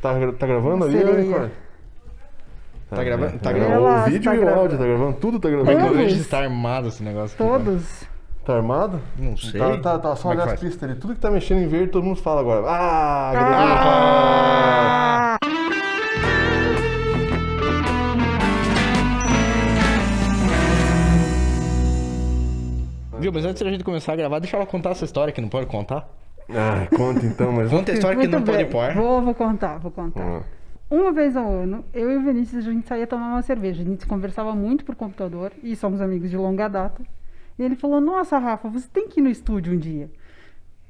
Tá gravando ali, Seria. né, Nicole? Tá gravando? Tá gravando. gravando. O vídeo Tá e o gravando. áudio, tá gravando? Tudo tá Como é gravando. que eu vejo Todos. se tá armado esse negócio aqui, cara? Todos. Tá armado? Não sei. Tá, só Como é que olhar as faz? pistas ali. Tudo que tá mexendo em verde, todo mundo fala agora. Ah! Viu, mas antes da gente começar a gravar, deixa ela contar essa história que não pode contar. Conta então, mas... Conta a história que Muito não pode bem. pôr. Vou contar. Ah, Uma vez ao ano, eu e o Vinícius, a gente saía tomar uma cerveja. A gente conversava muito por computador e somos amigos de longa data. E ele falou, nossa, Rafa, você tem que ir no estúdio um dia.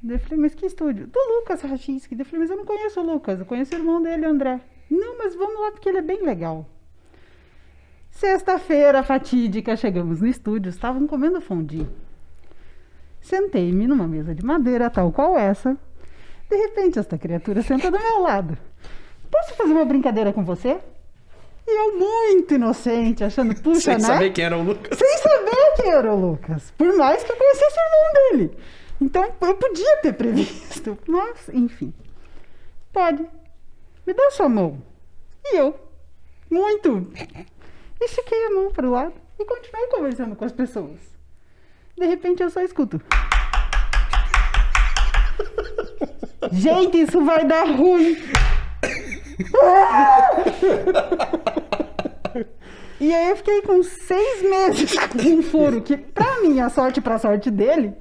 Daí eu falei, mas que estúdio? Do Lucas Rachiski. Daí eu falei, mas eu não conheço o Lucas, eu conheço o irmão dele, o André. Não, mas vamos lá porque ele é bem legal. Sexta-feira fatídica, chegamos no estúdio, estavam comendo fondue. Sentei-me numa mesa de madeira, tal qual essa. De repente, esta criatura senta do meu lado. Posso fazer uma brincadeira com você? E eu, muito inocente, achando, puxa, Sem né? saber quem era o Lucas. Sem saber quem era o Lucas. Por mais que eu conhecesse o irmão dele. Então, eu podia ter previsto. Mas, enfim. Pode. Me dá sua mão. E eu, muito. Estiquei a mão para o lado e continuei conversando com as pessoas. De repente, eu só escuto. Gente, isso vai dar ruim. E aí eu fiquei com 6 meses com um furo que, pra minha sorte e pra sorte dele,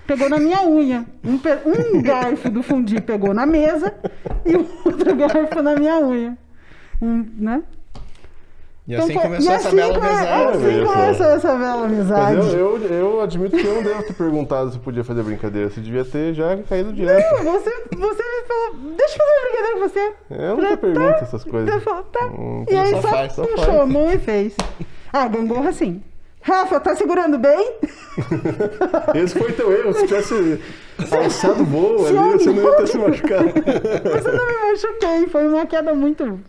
pegou na minha unha. Um garfo do fundi pegou na mesa e o outro garfo na minha unha. Né? E assim Então, começou essa bela amizade. Assim começou essa bela amizade. Mas eu admito que eu não devo ter perguntado se podia fazer brincadeira. Você devia ter já caído direto. Não, você me falou, deixa eu fazer uma brincadeira com você. Eu nunca pergunto essas coisas. Eu falo, tá. E aí só só, faz, só puxou faz. a mão e fez. Ah, gangorra assim. Rafa, tá segurando bem? Esse foi teu erro. Se tivesse alçado o voo Se ali, eu você não ia não- ter se machucado. Mas eu não me machuquei, foi uma queda muito,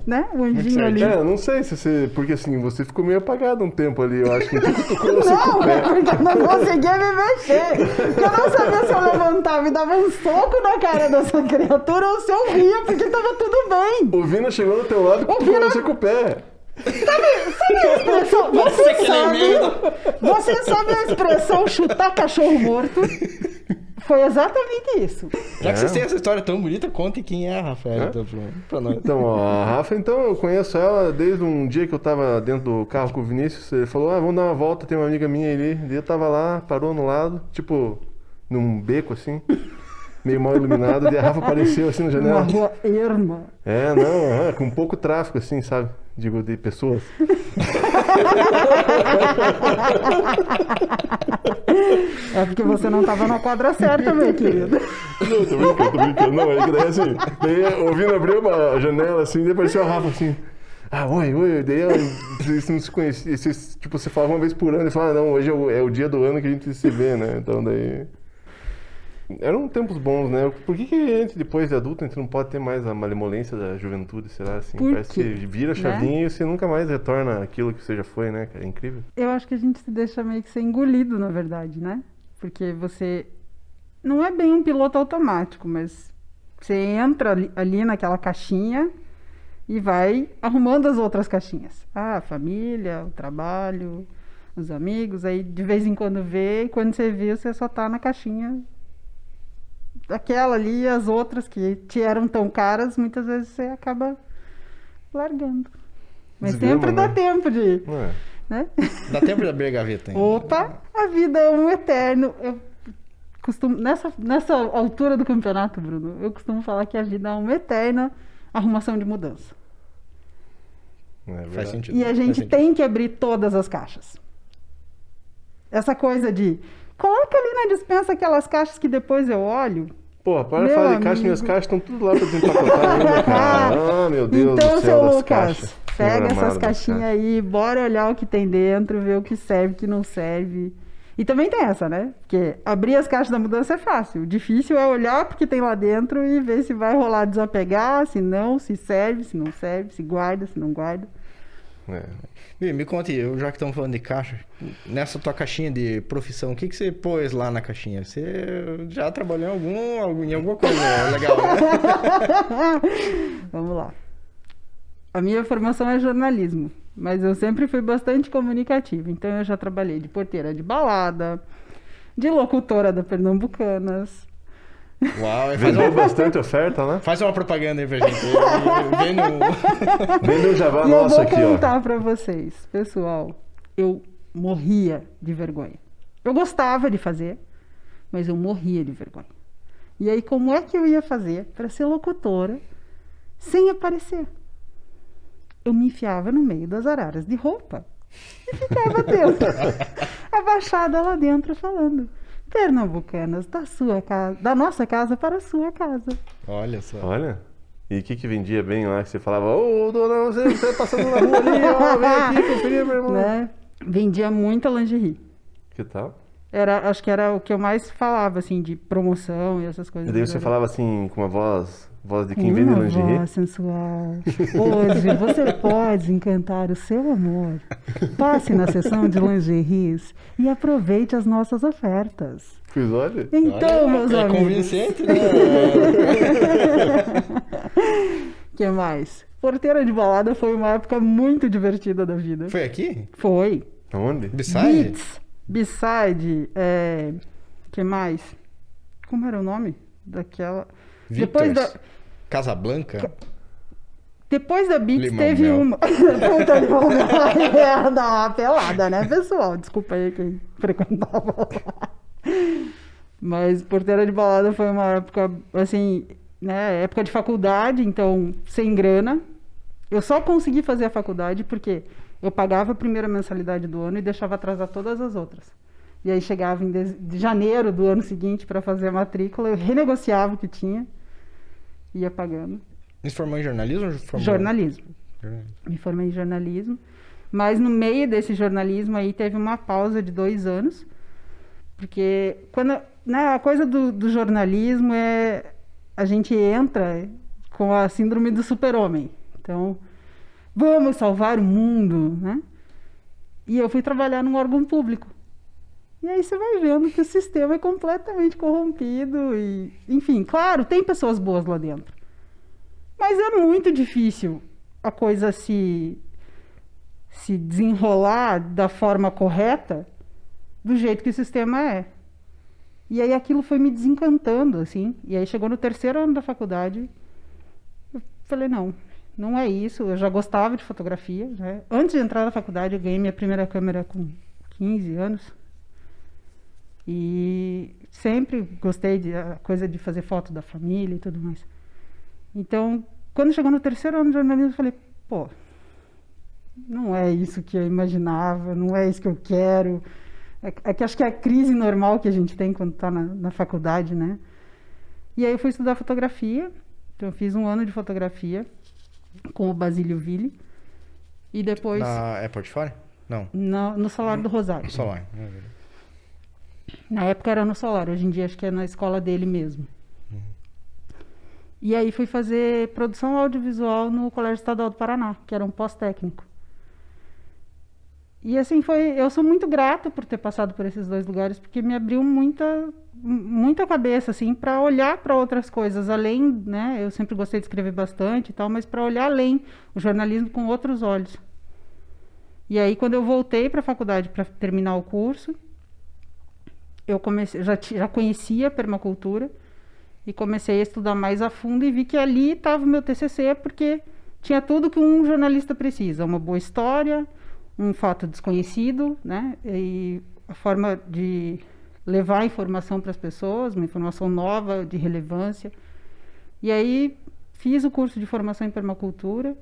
né? O ondinho ali. Não sei se você... Porque assim, você ficou meio apagado um tempo ali. Eu acho que tocou você com Não, o pé. é porque eu não conseguia me mexer. Porque eu não sabia se eu levantava e dava um soco na cara dessa criatura ou se eu ria porque tava tudo bem. O Vina chegou do teu lado e tocou Vina- você com o pé. Sabe a expressão? Você sabe a expressão chutar cachorro morto? Foi exatamente isso. Já que vocês têm essa história tão bonita, contem quem é a Rafael então, pra nós. Então, ó, a Rafa, então, eu conheço ela desde um dia que eu tava dentro do carro com o Vinícius. Ele falou, vamos dar uma volta, tem uma amiga minha ali. Daí eu tava lá, parou no lado, tipo, num beco assim, meio mal iluminado. Daí a Rafa apareceu assim na Uma janela. rua erma. Com pouco tráfego assim, sabe? Digo, de pessoas. É porque você não tava na quadra certa, meu querido. Não, tô brincando. Não, é que daí assim, daí o Vina abriu uma janela assim, daí apareceu a Rafa assim. Oi. Daí vocês não se conheciam, tipo, você falava uma vez por ano e falava, não, hoje é o dia do ano que a gente se vê, né? Então daí... Eram tempos bons, né? Por que a gente, depois de adulto, a gente não pode ter mais a malemolência da juventude, será assim? Por Parece quê? que vira a chavinha e você nunca mais retorna aquilo que você já foi, né? É incrível. Eu acho que a gente se deixa meio que ser engolido, na verdade, né? Porque você não é bem um piloto automático, mas você entra ali naquela caixinha e vai arrumando as outras caixinhas. A família, o trabalho, os amigos, aí de vez em quando vê, e quando você vê, você só tá na caixinha aquela ali e as outras que te eram tão caras, muitas vezes você acaba largando. Mas Desgrama, sempre dá né? tempo de... Não é? né? Dá tempo de abrir a gaveta ainda. Opa, a vida é um eterno. Eu costumo, nessa altura do campeonato, Bruno, eu costumo falar que a vida é uma eterna arrumação de mudança. Não é Faz verdade. sentido. E a faz gente sentido. tem que abrir todas as caixas. Essa coisa de coloca ali na despensa aquelas caixas que depois eu olho. Porra, para de Meu falar de caixa, amigo. minhas caixas estão tudo lá pra desempacotar ainda, cara. Ah, meu Deus Então, do seu céu das Lucas, caixas. pega Senhor essas amado das caixinhas caixas. aí, bora olhar o que tem dentro, ver o que serve, o que não serve. E também tem essa, né? Porque abrir as caixas da mudança é fácil. O difícil é olhar porque tem lá dentro e ver se vai rolar desapegar, se não, se serve, se não serve, se guarda, se não guarda. É. Me conte, já que estamos falando de caixa, nessa tua caixinha de profissão, o que você pôs lá na caixinha? Você já trabalhou em alguma coisa legal, né? Vamos lá. A minha formação é jornalismo, mas eu sempre fui bastante comunicativa. Então eu já trabalhei de porteira de balada, de locutora da Pernambucanas. Uau, Vendeu bastante oferta, né? faz uma propaganda aí pra gente. Vendeu um jabá E nosso eu aqui, vou ó. contar pra vocês, pessoal, eu morria de vergonha. Eu gostava de fazer, mas eu morria de vergonha. E aí, como é que eu ia fazer para ser locutora sem aparecer? Eu me enfiava no meio das araras de roupa e ficava dentro, abaixada lá dentro, falando: Pernambucanas, da nossa casa para a sua casa. Olha só. Olha. E o que vendia bem lá? Que você falava, ô, dona, você passando na rua ali, ó, vem aqui conferir, meu irmão. Né? Vendia muita lingerie. Que tal? Acho que era o que eu mais falava, assim, de promoção e essas coisas. E daí você Era falava assim, com uma voz de com quem vende uma lingerie? voz sensual. Hoje você pode encantar o seu amor. Passe na seção de lingeries e aproveite as nossas ofertas. Pois olha. Então, Olha, meus é amigos. convincente, né? Que mais? Porteira de balada foi uma época muito divertida da vida. Foi aqui? Foi. Aonde? Beside? Beats, B-side, que mais? Como era o nome daquela? Depois da, Casablanca? depois da Beats Limão teve Mel. uma. Puta, Limão Mel. Ia dar uma pelada, né, pessoal? Desculpa aí quem frequentava lá. Mas porteira de balada foi uma época, assim, né? Época de faculdade, então, sem grana. Eu só consegui fazer a faculdade porque eu pagava a primeira mensalidade do ano e deixava atrasar todas as outras. E aí chegava de janeiro do ano seguinte para fazer a matrícula, eu renegociava o que tinha, ia pagando. Me formou em jornalismo ou formou... Jornalismo. Jornalismo. Me formei em jornalismo. Mas no meio desse jornalismo aí teve uma pausa de 2 anos. Porque a coisa do jornalismo é... A gente entra com a síndrome do super-homem. Então, vamos salvar o mundo, né? E eu fui trabalhar num órgão público. E aí você vai vendo que o sistema é completamente corrompido e... Enfim, claro, tem pessoas boas lá dentro. Mas é muito difícil a coisa se desenrolar da forma correta do jeito que o sistema é. E aí aquilo foi me desencantando, assim. E aí chegou no 3º ano da faculdade, eu falei, não é isso. Eu já gostava de fotografia, né? Antes de entrar na faculdade, eu ganhei minha primeira câmera com 15 anos. E sempre gostei da coisa de fazer foto da família e tudo mais. Então, quando chegou no 3º ano de jornalismo, eu falei, pô, não é isso que eu imaginava, não é isso que eu quero. É que acho que é a crise normal que a gente tem quando está na faculdade, né? E aí eu fui estudar fotografia. Então, eu fiz 1 ano de fotografia com o Basílio Ville. E depois... É Portfólio? Não. No Salário do Rosário. Solar. Na época era no Solar, hoje em dia acho que é na escola dele mesmo. E aí fui fazer produção audiovisual no Colégio Estadual do Paraná, que era um pós-técnico. E assim eu sou muito grata por ter passado por esses 2 lugares, porque me abriu muita cabeça, assim, para olhar para outras coisas, além, né? Eu sempre gostei de escrever bastante e tal, mas para olhar além o jornalismo com outros olhos. E aí, quando eu voltei para a faculdade para terminar o curso, eu já conhecia a permacultura e comecei a estudar mais a fundo e vi que ali estava o meu TCC, porque tinha tudo que um jornalista precisa: uma boa história, um fato desconhecido, né? E a forma de levar a informação para as pessoas, uma informação nova, de relevância. E aí fiz o curso de formação em permacultura.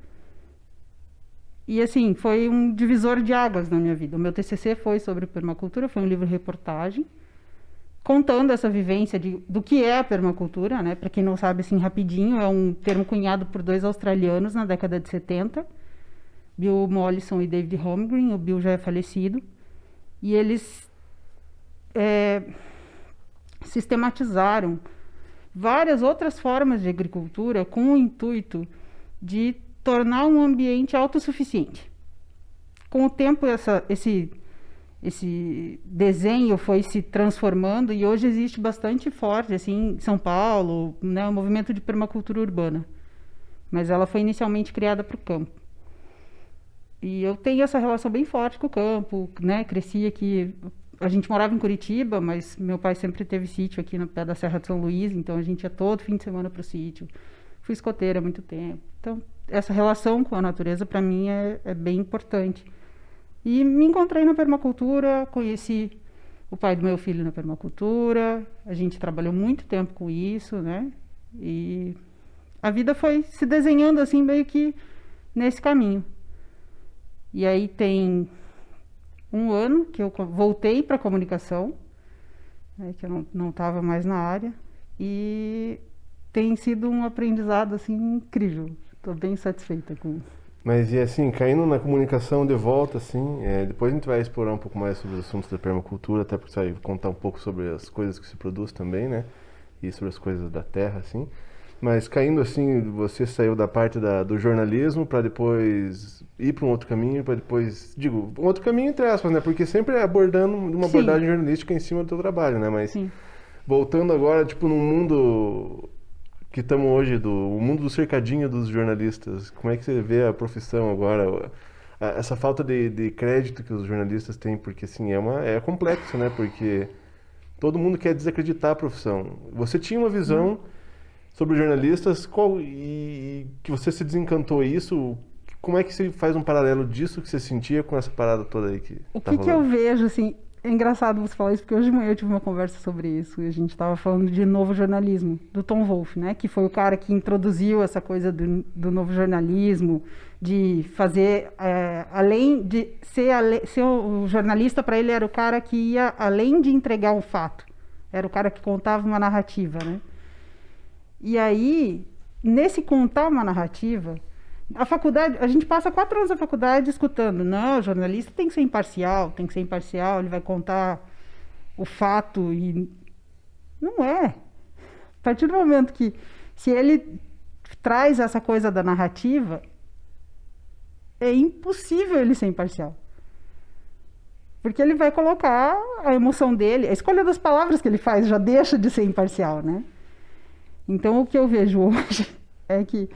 E assim, foi um divisor de águas na minha vida. O meu TCC foi sobre permacultura, foi um livro-reportagem, contando essa vivência do que é a permacultura, né? Para quem não sabe, assim, rapidinho, é um termo cunhado por 2 australianos na década de 70, Bill Mollison e David Holmgren. O Bill já é falecido. E eles sistematizaram várias outras formas de agricultura com o intuito de tornar um ambiente autossuficiente. com o tempo esse desenho foi se transformando e hoje existe bastante forte, assim, em São Paulo, né, o movimento de permacultura urbana. Mas ela foi inicialmente criada para o campo. E eu tenho essa relação bem forte com o campo, né? Cresci aqui, a gente morava em Curitiba, mas meu pai sempre teve sítio aqui no pé da Serra de São Luís, então a gente ia todo fim de semana para o sítio. Fui escoteira há muito tempo. Então, essa relação com a natureza, para mim, é bem importante. E me encontrei na permacultura, conheci o pai do meu filho na permacultura, a gente trabalhou muito tempo com isso, né? E a vida foi se desenhando assim, meio que nesse caminho. E aí tem um ano que eu voltei para a comunicação, né, que eu não estava mais na área, e tem sido um aprendizado assim incrível. Estou bem satisfeita com. Mas e assim, caindo na comunicação de volta, assim, depois a gente vai explorar um pouco mais sobre os assuntos da permacultura, até porque você vai contar um pouco sobre as coisas que se produz também, né? E sobre as coisas da terra, assim. Mas caindo assim, você saiu da parte do jornalismo para depois ir para um outro caminho, para depois, digo, um outro caminho entre aspas, né? Porque sempre abordando uma Sim. abordagem jornalística em cima do teu trabalho, né? Mas Sim. voltando agora, tipo, no mundo que estamos hoje, o mundo do cercadinho dos jornalistas, como é que você vê a profissão agora? Essa falta de crédito que os jornalistas têm, porque assim, é complexo, né? Porque todo mundo quer desacreditar a profissão. Você tinha uma visão sobre jornalistas, e que você se desencantou isso, como é que você faz um paralelo disso que você sentia com essa parada toda aí que O tá que eu rolando? vejo, assim, é engraçado você falar isso, porque hoje de manhã eu tive uma conversa sobre isso, e a gente estava falando de novo jornalismo, do Tom Wolfe, né, que foi o cara que introduziu essa coisa do novo jornalismo, de fazer, além de ser o jornalista, para ele era o cara que ia além de entregar um fato, era o cara que contava uma narrativa, né. E aí, nesse contar uma narrativa, a faculdade, a gente passa 4 anos na faculdade escutando, não, o jornalista tem que ser imparcial, ele vai contar o fato e não é. A partir do momento que, se ele traz essa coisa da narrativa, é impossível ele ser imparcial. Porque ele vai colocar a emoção dele, a escolha das palavras que ele faz já deixa de ser imparcial, né? Então, o que eu vejo hoje é que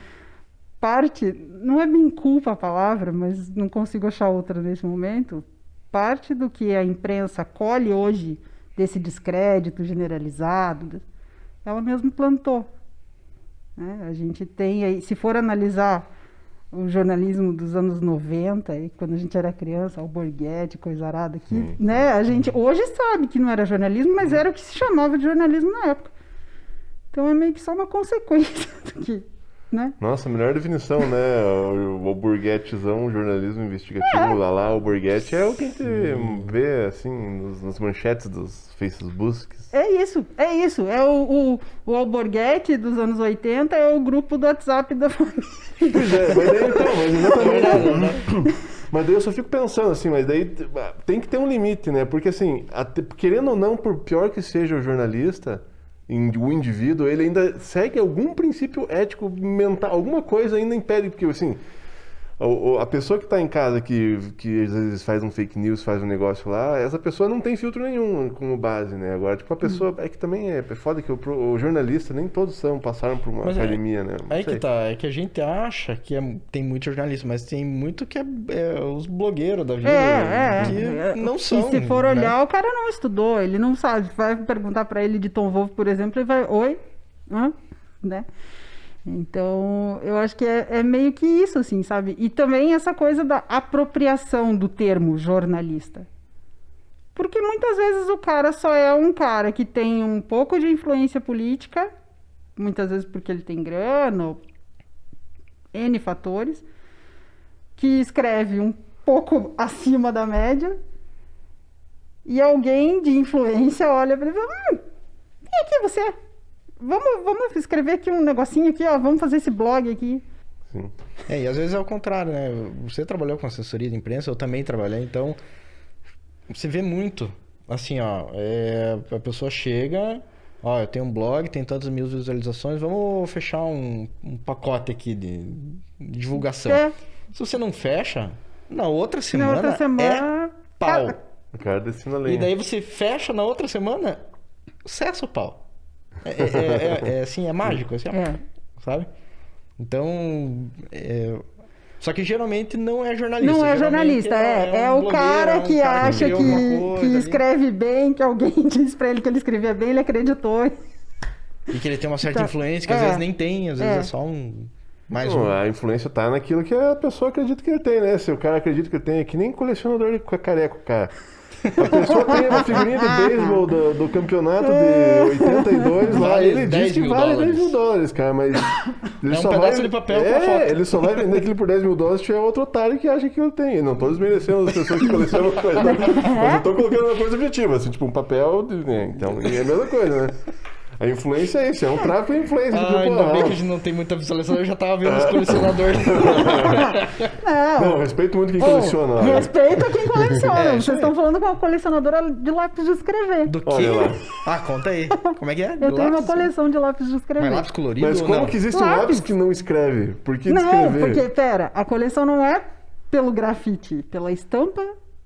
parte, não é bem culpa a palavra, mas não consigo achar outra nesse momento, parte do que a imprensa colhe hoje desse descrédito generalizado, ela mesmo plantou, né? A gente tem aí, se for analisar o jornalismo dos anos 90, aí, quando a gente era criança, o Borghetti, coisa arada aqui, né? A gente hoje sabe que não era jornalismo, mas era o que se chamava de jornalismo na época. Então é meio que só uma consequência do que, né? Nossa, a melhor definição, né? O Borghettizão, jornalismo investigativo, lá, o Borghetti é o que a gente vê, assim, nas manchetes dos Facebooks. É isso. É o Alborguete dos anos 80, é o grupo do WhatsApp da família. Pois é, mas daí então, exatamente. Mas daí eu só fico pensando assim, mas daí tem que ter um limite, né? Porque assim, querendo ou não, por pior que seja o jornalista, o indivíduo, ele ainda segue algum princípio ético mental, alguma coisa ainda impede, porque assim, a pessoa que está em casa que às vezes faz um fake news, faz um negócio lá, essa pessoa não tem filtro nenhum como base, né? Agora, tipo, a pessoa, é que também é foda que o jornalista, nem todos passaram por uma academia, né? Não Aí sei. que tá, é que a gente acha que tem muito jornalista, mas tem muito que é os blogueiros da vida, que não são. E se for né? olhar, o cara não estudou, ele não sabe. Vai perguntar para ele de Tom Wolfe, por exemplo, ele vai, oi? Hã? Né? Então, eu acho que é meio que isso, assim, sabe? E também essa coisa da apropriação do termo jornalista. Porque muitas vezes o cara só é um cara que tem um pouco de influência política, muitas vezes porque ele tem grana, ou N fatores, que escreve um pouco acima da média, e alguém de influência olha para ele e fala, quem é que você é? Vamos escrever aqui um negocinho aqui, ó, vamos fazer esse blog aqui. Sim. E às vezes é o contrário, né? Você trabalhou com assessoria de imprensa, eu também trabalhei, então você vê muito, assim, ó, a pessoa chega, ó, eu tenho um blog, tem tantas mil visualizações, vamos fechar um pacote aqui de divulgação. Se você não fecha, na outra Na semana, outra semana. é pau. O cara descendo a E lenha. daí você fecha na outra semana, cessa o pau. Assim, é mágico, assim, É. sabe? Então, só que geralmente não é jornalista. Não é Geralmente jornalista, é um o cara blogueiro, que um cara acha criou alguma que coisa ali. escreve bem, que alguém disse pra ele que ele escrevia bem, ele acreditou. E que ele tem uma certa Então, influência, que às vezes nem tem, às vezes é só mais Não, um. a influência tá naquilo que a pessoa acredita que ele tem, né? Se o cara acredita que ele tem, é que nem colecionador de careco, cara. A pessoa tem uma figurinha de beisebol do campeonato de 82 lá, Vale ele diz 10 que mil vale dólares. 10 mil dólares, cara, mas... Ele É um pedaço de papel com a foto. ele só vai vender aquilo por 10 mil dólares se tiver outro otário que acha que ele tem. Eu não tô desmerecendo as pessoas que colecionam coisa, mas eu tô colocando uma coisa objetiva, assim, tipo um papel, então, e é a mesma coisa, né? A influência é isso, é um tráfico de influência. Ah, tipo, ainda bem ah, que a gente não tem muita visualização, eu já tava vendo os colecionadores. Não, respeito muito quem coleciona. Olha. Respeita quem coleciona. É, Vocês estão falando com uma colecionadora de lápis de escrever. Do quê? Olha lá. Ah, conta aí. Como é que é? Eu tenho uma coleção de lápis de escrever. Mas lápis colorido Mas ou como não? que existe um Lápis. lápis que não escreve? Por que Não, descrever? porque, pera, a coleção não é pelo grafite, pela estampa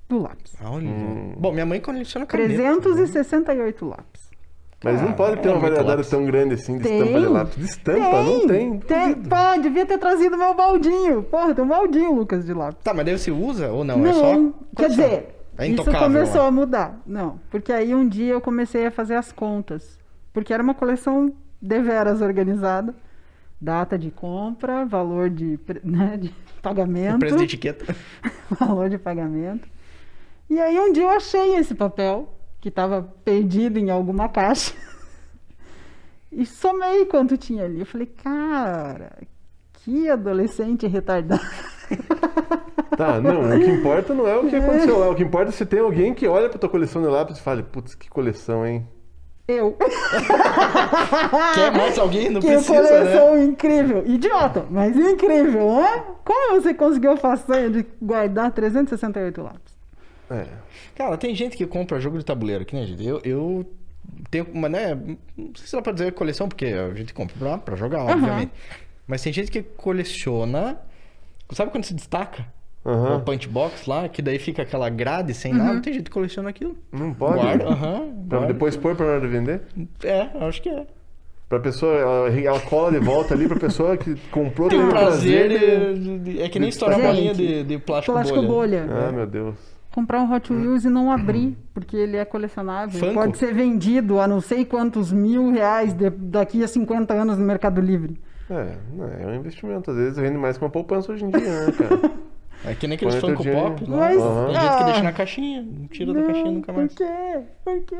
do lápis. Olha. Bom, minha mãe coleciona caneta. 368 lápis. Mas não pode ter é uma muito variedade lápis. tão grande assim de Tem. estampa de lápis. De estampa? Não tem. Pô, devia ter trazido meu baldinho. Porra, tem um baldinho, Lucas, de lápis. Tá, mas daí você usa ou não? Não, É só quer coleção. dizer, É isso intocável, começou né? a mudar. Não, porque aí um dia eu comecei a fazer as contas. Porque era uma coleção deveras organizada. Data de compra, valor de, né, de pagamento. Preço de etiqueta. Valor de pagamento. E aí um dia eu achei esse papel, que estava perdido em alguma caixa. E somei quanto tinha ali. Eu falei, cara, que adolescente retardado. Tá, não. O que importa não é o que aconteceu lá. O que importa é se tem alguém que olha pra tua coleção de lápis e fala, putz, que coleção, hein? Eu. Quer mais alguém? Não Que precisa, né? coleção incrível. Idiota, mas incrível, né? Como você conseguiu a façanha de guardar 368 lápis? É. Cara, tem gente que compra jogo de tabuleiro, que nem a gente. Eu tenho uma, né? Não sei se dá pra dizer coleção, porque a gente compra pra jogar, obviamente. Mas tem gente que coleciona. Sabe quando se destaca? Aham. O punch box lá, que daí fica aquela grade sem nada. Tem gente que coleciona aquilo. Não pode? Guarda, Pra guarda. depois pôr pra hora de vender? É, acho que é. Pra pessoa, ela cola de volta ali pra pessoa que comprou. Tem o o prazer É que nem estourar Gente, bolinha de plástico, Plástico bolha. Ah, meu Deus. Comprar um Hot Wheels e não abrir, porque ele é colecionável. Funko? Pode ser vendido a não sei quantos R$ 1.000 daqui a 50 anos no Mercado Livre. É um investimento. Às vezes rende mais que uma poupança hoje em dia, né, cara? É que nem aqueles Põe teu Funko dinheiro. Pop lá. Mas- Tem gente que Ah. deixa na caixinha, não tira da caixinha nunca mais. Por quê? Por quê?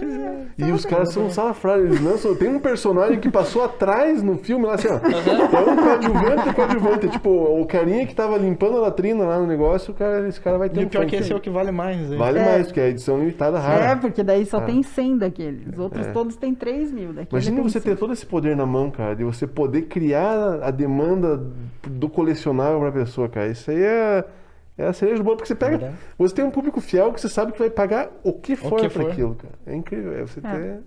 E os caras são salafrários, eles lançam. Tem um personagem que passou atrás no filme lá assim, ó. É um coadjuvante. Tipo, o carinha que tava limpando a latrina lá no negócio, esse cara vai ter E um o pior é que funk. esse é o que vale mais, né? Vale mais, porque é a edição limitada rara. É, porque daí só tem 100 daqueles. Os outros todos têm 3 mil. Daquele Imagina tem você 100. ter todo esse poder na mão, cara, de você poder criar a demanda do colecionável pra pessoa, cara. Isso aí é a cereja do bolo, porque você pega. Verdade. Você tem um público fiel que você sabe que vai pagar o que for que pra for. aquilo, cara. É incrível. É você ter.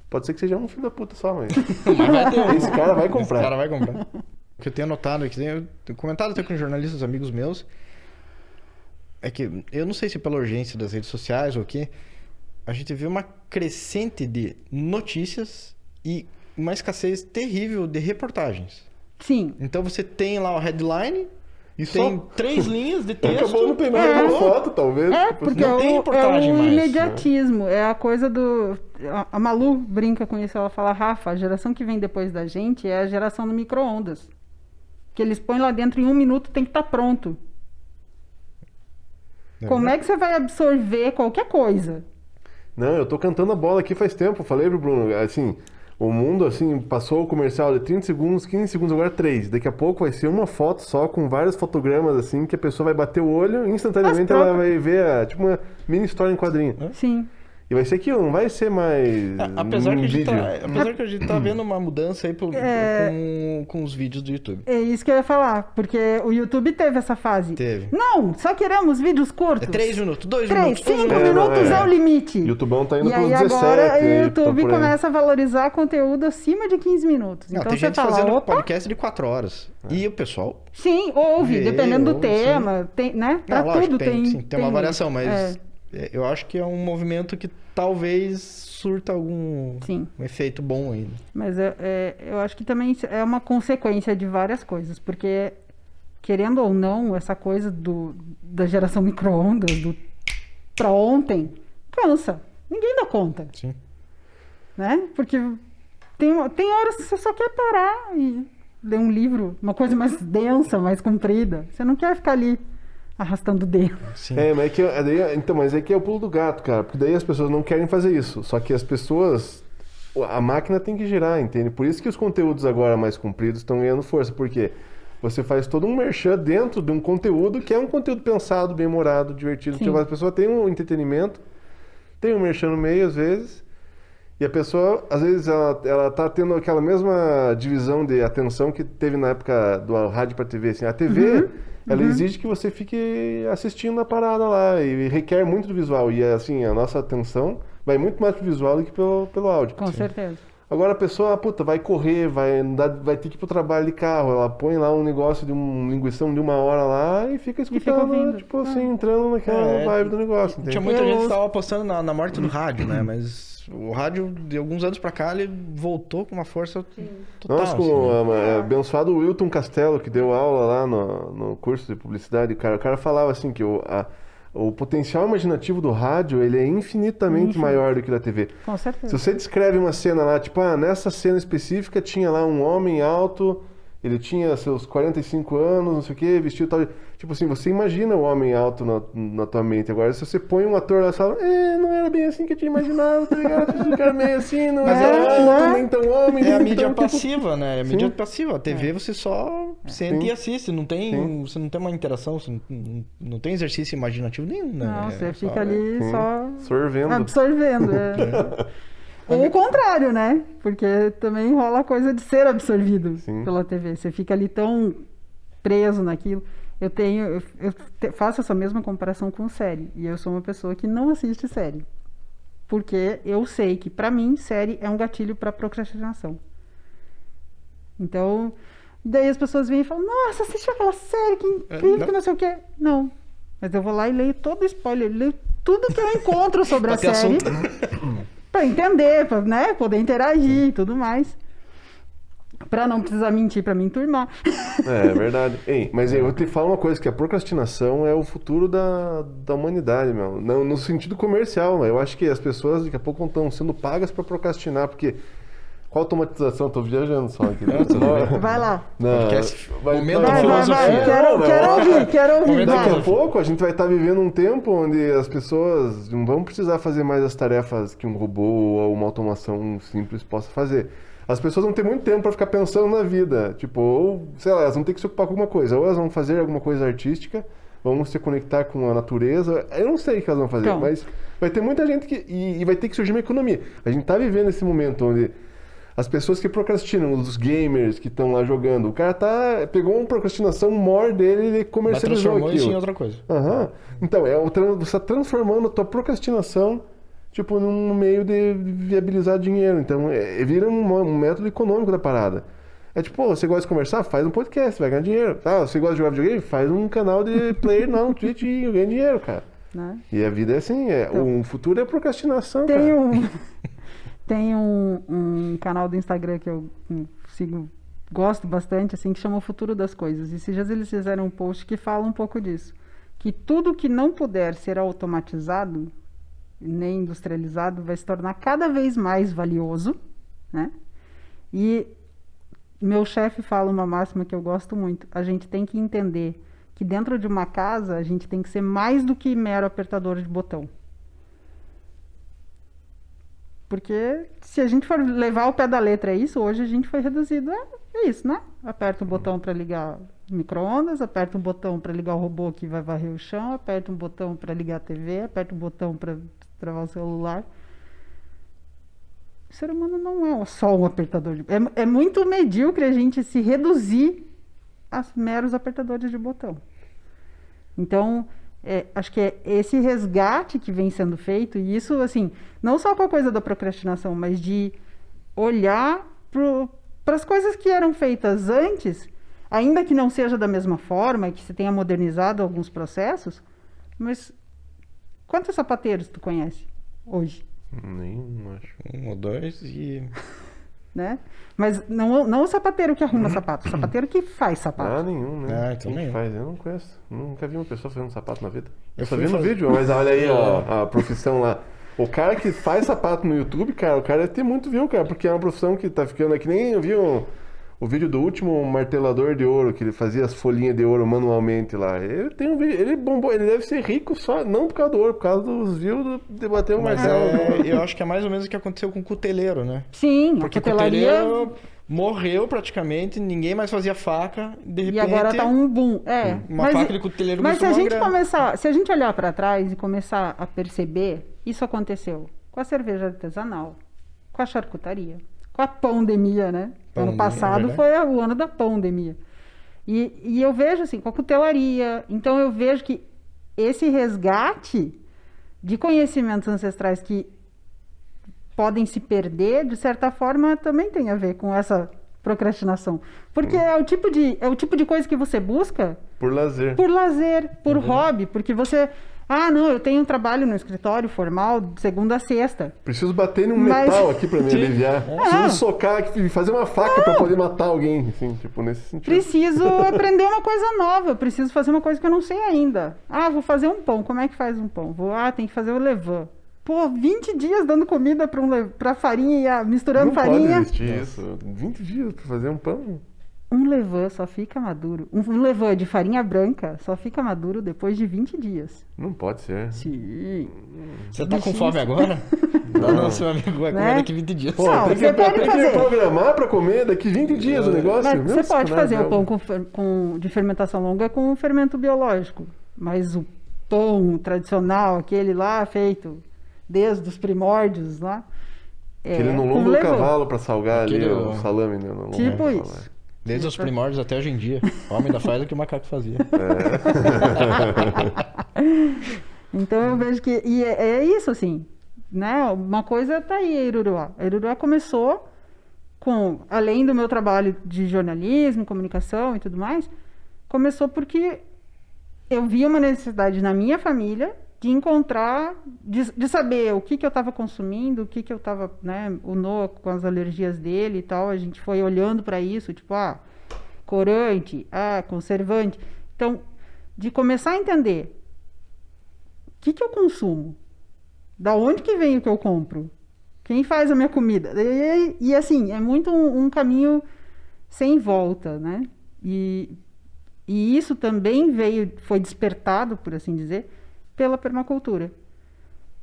Pode ser que seja um filho da puta só, mas. Mas vai ter um. Esse cara vai comprar. Esse cara vai comprar. O que eu tenho notado aqui, eu tenho comentado até com jornalistas amigos meus, é que eu não sei se pela urgência das redes sociais ou o quê, a gente vê uma crescente de notícias e uma escassez terrível de reportagens. Sim. Então você tem lá o headline, E tem só. 3 linhas de texto. Acabou, não tem nada com foto, talvez. É, tipo porque assim. não tem é reportagem o mais, né? imediatismo. É a coisa do... A Malu brinca com isso. Ela fala, Rafa, a geração que vem depois da gente é a geração do micro-ondas. Que eles põem lá dentro em 1 minuto, tem que estar pronto. Como é que você vai absorver qualquer coisa? Não, eu tô cantando a bola aqui faz tempo. Falei pro Bruno, assim, o mundo, assim, passou o comercial de 30 segundos, 15 segundos, agora 3. Daqui a pouco vai ser uma foto só com vários fotogramas, assim, que a pessoa vai bater o olho e instantaneamente Mas ela próprio. vai ver, tipo uma mini história em quadrinho. Sim. E vai ser aquilo, não vai ser mais Apesar um que vídeo. apesar que a gente tá vendo uma mudança aí com os vídeos do YouTube. É isso que eu ia falar, porque o YouTube teve essa fase. Teve. Não, só queremos vídeos curtos. 3 minutos, 2 3, minutos. 5 É, não, minutos é o limite. O YouTubão tá indo E aí pros 17. agora o aí, YouTube por aí. começa a valorizar conteúdo acima de 15 minutos. Não, Então tem você gente fala, fazendo opa, podcast de 4 horas. E o pessoal... sim, ouve, Vê, dependendo do ouve, tema, tem, né? Pra Não, lógico, tudo tem uma variação, mas é, eu acho que é um movimento que talvez surta algum sim. um efeito bom ainda. Mas eu acho que também é uma consequência de várias coisas, porque, querendo ou não, essa coisa da geração micro-ondas, do pra ontem, cansa. Ninguém dá conta, Sim. né? Porque tem horas que você só quer parar e ler um livro, uma coisa mais densa, mais comprida. Você não quer ficar ali arrastando o dedo. Sim. Mas mas é que é o pulo do gato, cara. Porque daí as pessoas não querem fazer isso. Só que as pessoas... A máquina tem que girar, entende? Por isso que os conteúdos agora mais compridos estão ganhando força. Porque você faz todo um merchan dentro de um conteúdo que é um conteúdo pensado, bem-humorado, divertido. Sim. Tipo, a pessoa tem um entretenimento, tem um merchan no meio, às vezes... E a pessoa, às vezes, ela tá tendo aquela mesma divisão de atenção que teve na época do rádio para TV. Assim, a TV, ela exige que você fique assistindo a parada lá e requer muito do visual. E, assim, a nossa atenção vai muito mais pro visual do que pelo áudio. Com certeza. Agora a pessoa, vai correr, vai ter que ir pro trabalho de carro. Ela põe lá um negócio de um linguição de 1 hora lá e fica escutando, ouvindo. tipo assim, entrando naquela vibe do negócio. Tinha entende? muita gente que estava apostando na morte do rádio, né? Mas o rádio, de alguns anos pra cá, ele voltou com uma força total. Nossa, com assim, né? o abençoado Wilton Castelo, que deu aula lá no curso de publicidade, o cara falava assim que o potencial imaginativo do rádio, ele é infinitamente maior do que da TV. Com certeza. Se você descreve uma cena lá, tipo, nessa cena específica tinha lá um homem alto, ele tinha seus 45 anos, não sei o quê, vestido tal... Tipo assim, você imagina o homem alto na tua mente. Agora, se você põe um ator lá e fala, não era bem assim que eu tinha imaginado, tá ligado? Esse cara meio assim, não Mas é alto, nem tão homem, É a nem mídia tão, tipo... passiva, né? É a mídia passiva. A TV você só sente Sim. e assiste. Você não tem uma interação, você não tem exercício imaginativo nenhum, né? Não, você É fica só- ali Sim. só Sorvendo. absorvendo. Ou o contrário, né? Porque também rola a coisa de ser absorvido Sim. pela TV. Você fica ali tão preso naquilo. Faço essa mesma comparação com série. E eu sou uma pessoa que não assiste série. Porque eu sei que, pra mim, série é um gatilho pra procrastinação. Então, daí as pessoas vêm e falam, nossa, assistiu aquela série, que incrível, não. que não sei o quê. Não. Mas eu vou lá e leio todo o spoiler, leio tudo que eu encontro sobre a Pra ter série. assunto. Pra entender, pra, né, poder interagir e tudo mais. Pra não precisar mentir pra me enturmar. É verdade. Mas eu te falo uma coisa, que a procrastinação é o futuro da humanidade, meu. Não, no sentido comercial, eu acho que as pessoas daqui a pouco estão sendo pagas para procrastinar, porque qual automatização? Tô viajando só aqui. Vai lá. Não, Podcast. vai- Momento não, da Vai, vai, filosofia. vai. Quero ouvir. Momento da Daqui a Vai. pouco a gente vai estar vivendo um tempo onde as pessoas não vão precisar fazer mais as tarefas que um robô ou uma automação simples possa fazer. As pessoas vão ter muito tempo para ficar pensando na vida. Tipo, ou, sei lá, elas vão ter que se ocupar com alguma coisa. Ou elas vão fazer alguma coisa artística, vão se conectar com a natureza. Eu não sei o que elas vão fazer, Então. mas vai ter muita gente que... E vai ter que surgir uma economia. A gente tá vivendo esse momento onde as pessoas que procrastinam, os gamers que estão lá jogando, o cara pegou uma procrastinação maior dele e ele Mas comercializou transformou isso em aquilo. outra coisa. Aham. Então, você está transformando a tua procrastinação, tipo, num meio de viabilizar dinheiro. Então, vira um método econômico da parada. É tipo, pô, você gosta de conversar? Faz um podcast, vai ganhar dinheiro. Você gosta de jogar videogame? Faz um canal de player no Twitch e ganha dinheiro, cara. Né? E a vida é assim, o futuro é procrastinação, Tem cara. Tem um canal do Instagram que eu sigo, gosto bastante, assim, que chama O Futuro das Coisas. E esses dias eles fizeram um post que fala um pouco disso. Que tudo que não puder ser automatizado, nem industrializado, vai se tornar cada vez mais valioso, né? E meu chefe fala uma máxima que eu gosto muito. A gente tem que entender que dentro de uma casa, a gente tem que ser mais do que mero apertador de botão. Porque se a gente for levar ao pé da letra isso, hoje a gente foi reduzido a isso, né? Aperta um botão para ligar o micro-ondas, aperta um botão para ligar o robô que vai varrer o chão, aperta um botão para ligar a TV, aperta um botão para travar o celular. o ser humano não é só um apertador de... É muito medíocre a gente se reduzir a meros apertadores de botão. Então, acho que é esse resgate que vem sendo feito, e isso, assim, não só com a coisa da procrastinação, mas de olhar para as coisas que eram feitas antes, ainda que não seja da mesma forma, que se tenha modernizado alguns processos, mas quantos sapateiros tu conhece hoje? Nenhum, acho. 1 ou 2 e... Né? Mas não o sapateiro que arruma sapato, o sapateiro que faz sapato. Nenhum, né? Ah, então Quem nenhum. faz? Eu não conheço. Nunca vi uma pessoa fazendo sapato na vida. Eu Eu só fui vi no fazer- vídeo, mas olha aí, ó, a profissão lá. O cara que faz sapato no YouTube, cara, o cara deve ter muito view, cara, porque é uma profissão que tá ficando... É que nem eu vi o vídeo do último martelador de ouro, que ele fazia as folhinhas de ouro manualmente lá. Ele tem um vídeo, ele bombou, ele deve ser rico só, não por causa do ouro, por causa dos views de bater o Mas martelo. eu acho que é mais ou menos o que aconteceu com o cuteleiro, né? Sim, Porque a o cutelaria... cuteleiro morreu praticamente, ninguém mais fazia faca, de repente... E agora tá um boom. Uma faca de cuteleiro mas se custou a uma gente grana. começar, se a gente olhar para trás e começar a perceber, isso aconteceu com a cerveja artesanal, com a charcutaria, com a pandemia, né? Ano Pandemia, passado verdade. foi o ano da pandemia. E eu vejo assim, com a cutelaria, então eu vejo que esse resgate de conhecimentos ancestrais que podem se perder, de certa forma, também tem a ver com essa procrastinação. Porque é o tipo de coisa que você busca Por lazer. por lazer, por hobby, porque você... Ah, não, eu tenho um trabalho no escritório formal de segunda a sexta. Preciso bater num Mas- metal aqui pra me aliviar. É. Preciso socar aqui, fazer uma faca pra poder matar alguém, assim, tipo, nesse sentido. Preciso aprender uma coisa nova, eu preciso fazer uma coisa que eu não sei ainda. Ah, vou fazer um pão, como é que faz um pão? Tem que fazer o levain. Pô, 20 dias dando comida pra farinha, misturando Não pode farinha. existir isso. 20 dias pra fazer um pão. Um levain só fica maduro. Um levain de farinha branca só fica maduro depois de 20 dias. Não pode ser. Sim. Você tá com Bichinho. fome agora? Não, seu amigo vai comer Né? daqui 20 dias. Pô, Não, tem você pode que fazer. programar pra comer daqui 20 dias o negócio. Mas Meu você pode sacanagem, fazer o não. pão de fermentação longa com fermento biológico. Mas o pão tradicional, aquele lá feito desde os primórdios lá. Aquele no com lombo do levain. cavalo pra salgar ali Aquele- o salame, né? no lombo Tipo do cavalo, isso. Desde os primórdios até hoje em dia. O homem ainda faz o que o macaco fazia. Então eu vejo que. E é isso, assim. Né? Uma coisa tá aí, a Iruruá. A Iruruá começou com, além do meu trabalho de jornalismo, comunicação e tudo mais, começou porque eu vi uma necessidade na minha família de encontrar, de saber o que eu estava consumindo, o que eu estava, né, o Noah com as alergias dele e tal, a gente foi olhando para isso, tipo, corante, conservante. Então, de começar a entender o que eu consumo, da onde que vem o que eu compro, quem faz a minha comida. E assim, é muito um caminho sem volta, né? E isso também foi despertado, por assim dizer, pela permacultura.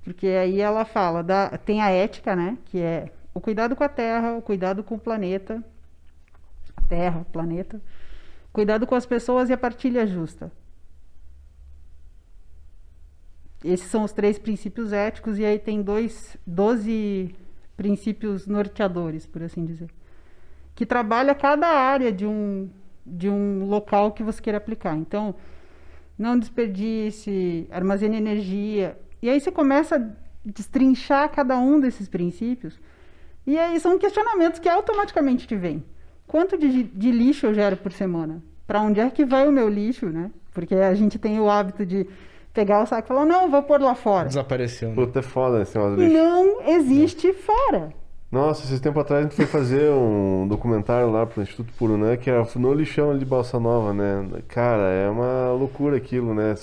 Porque aí ela fala, tem a ética, né? Que é o cuidado com a terra, o cuidado com o planeta, cuidado com as pessoas e a partilha justa. Esses são os 3 princípios éticos, e aí tem 12 princípios norteadores, por assim dizer, que trabalha cada área de um local que você queira aplicar. Então, não desperdice, armazene energia. E aí você começa a destrinchar cada um desses princípios, e aí são questionamentos que automaticamente te vêm. Quanto de lixo eu gero por semana? Para onde é que vai o meu lixo, né? Porque a gente tem o hábito de pegar o saco e falar, não, vou pôr lá fora. Desapareceu, né? Puta, é foda esse negócio do lixo. Não existe fora. Nossa, esses tempos atrás a gente foi fazer um documentário lá pro Instituto Purunã, que era no lixão ali de Balsa Nova, né? Cara, é uma loucura aquilo, né?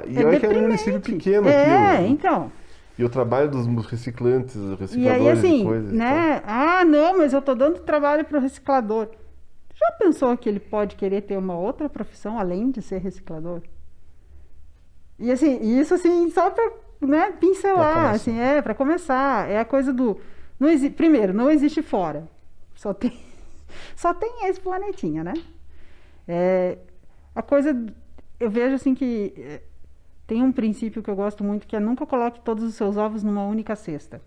E olha que é um município pequeno aquilo. Então. E o trabalho dos reciclantes, recicladores E aí, assim, de coisas. né? Não, mas eu tô dando trabalho pro reciclador. Já pensou que ele pode querer ter uma outra profissão além de ser reciclador? E assim, isso assim, só pra, né, pincelar, assim, pra começar. É a coisa do... Primeiro, não existe fora. Só tem esse planetinha, né? A coisa... Eu vejo assim que tem um princípio que eu gosto muito, que é nunca coloque todos os seus ovos numa única cesta.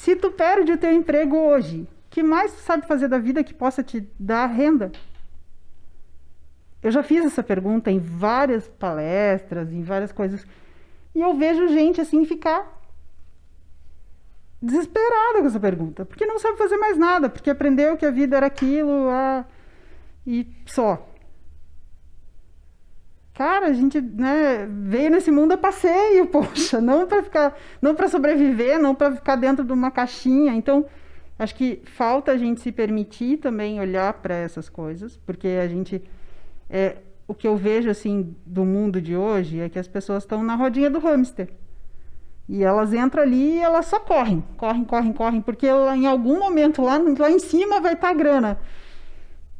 Se tu perde o teu emprego hoje, o que mais tu sabe fazer da vida que possa te dar renda? Eu já fiz essa pergunta em várias palestras, em várias coisas, e eu vejo gente assim ficar desesperada com essa pergunta, porque não sabe fazer mais nada, porque aprendeu que a vida era aquilo, e só. Cara, a gente, né, veio nesse mundo a passeio, poxa, não para ficar, não para sobreviver, não para ficar dentro de uma caixinha. Então, acho que falta a gente se permitir também olhar para essas coisas, porque a gente, o que eu vejo assim do mundo de hoje é que as pessoas estão na rodinha do hamster. E elas entram ali e elas só correm, porque em algum momento lá em cima vai estar a grana.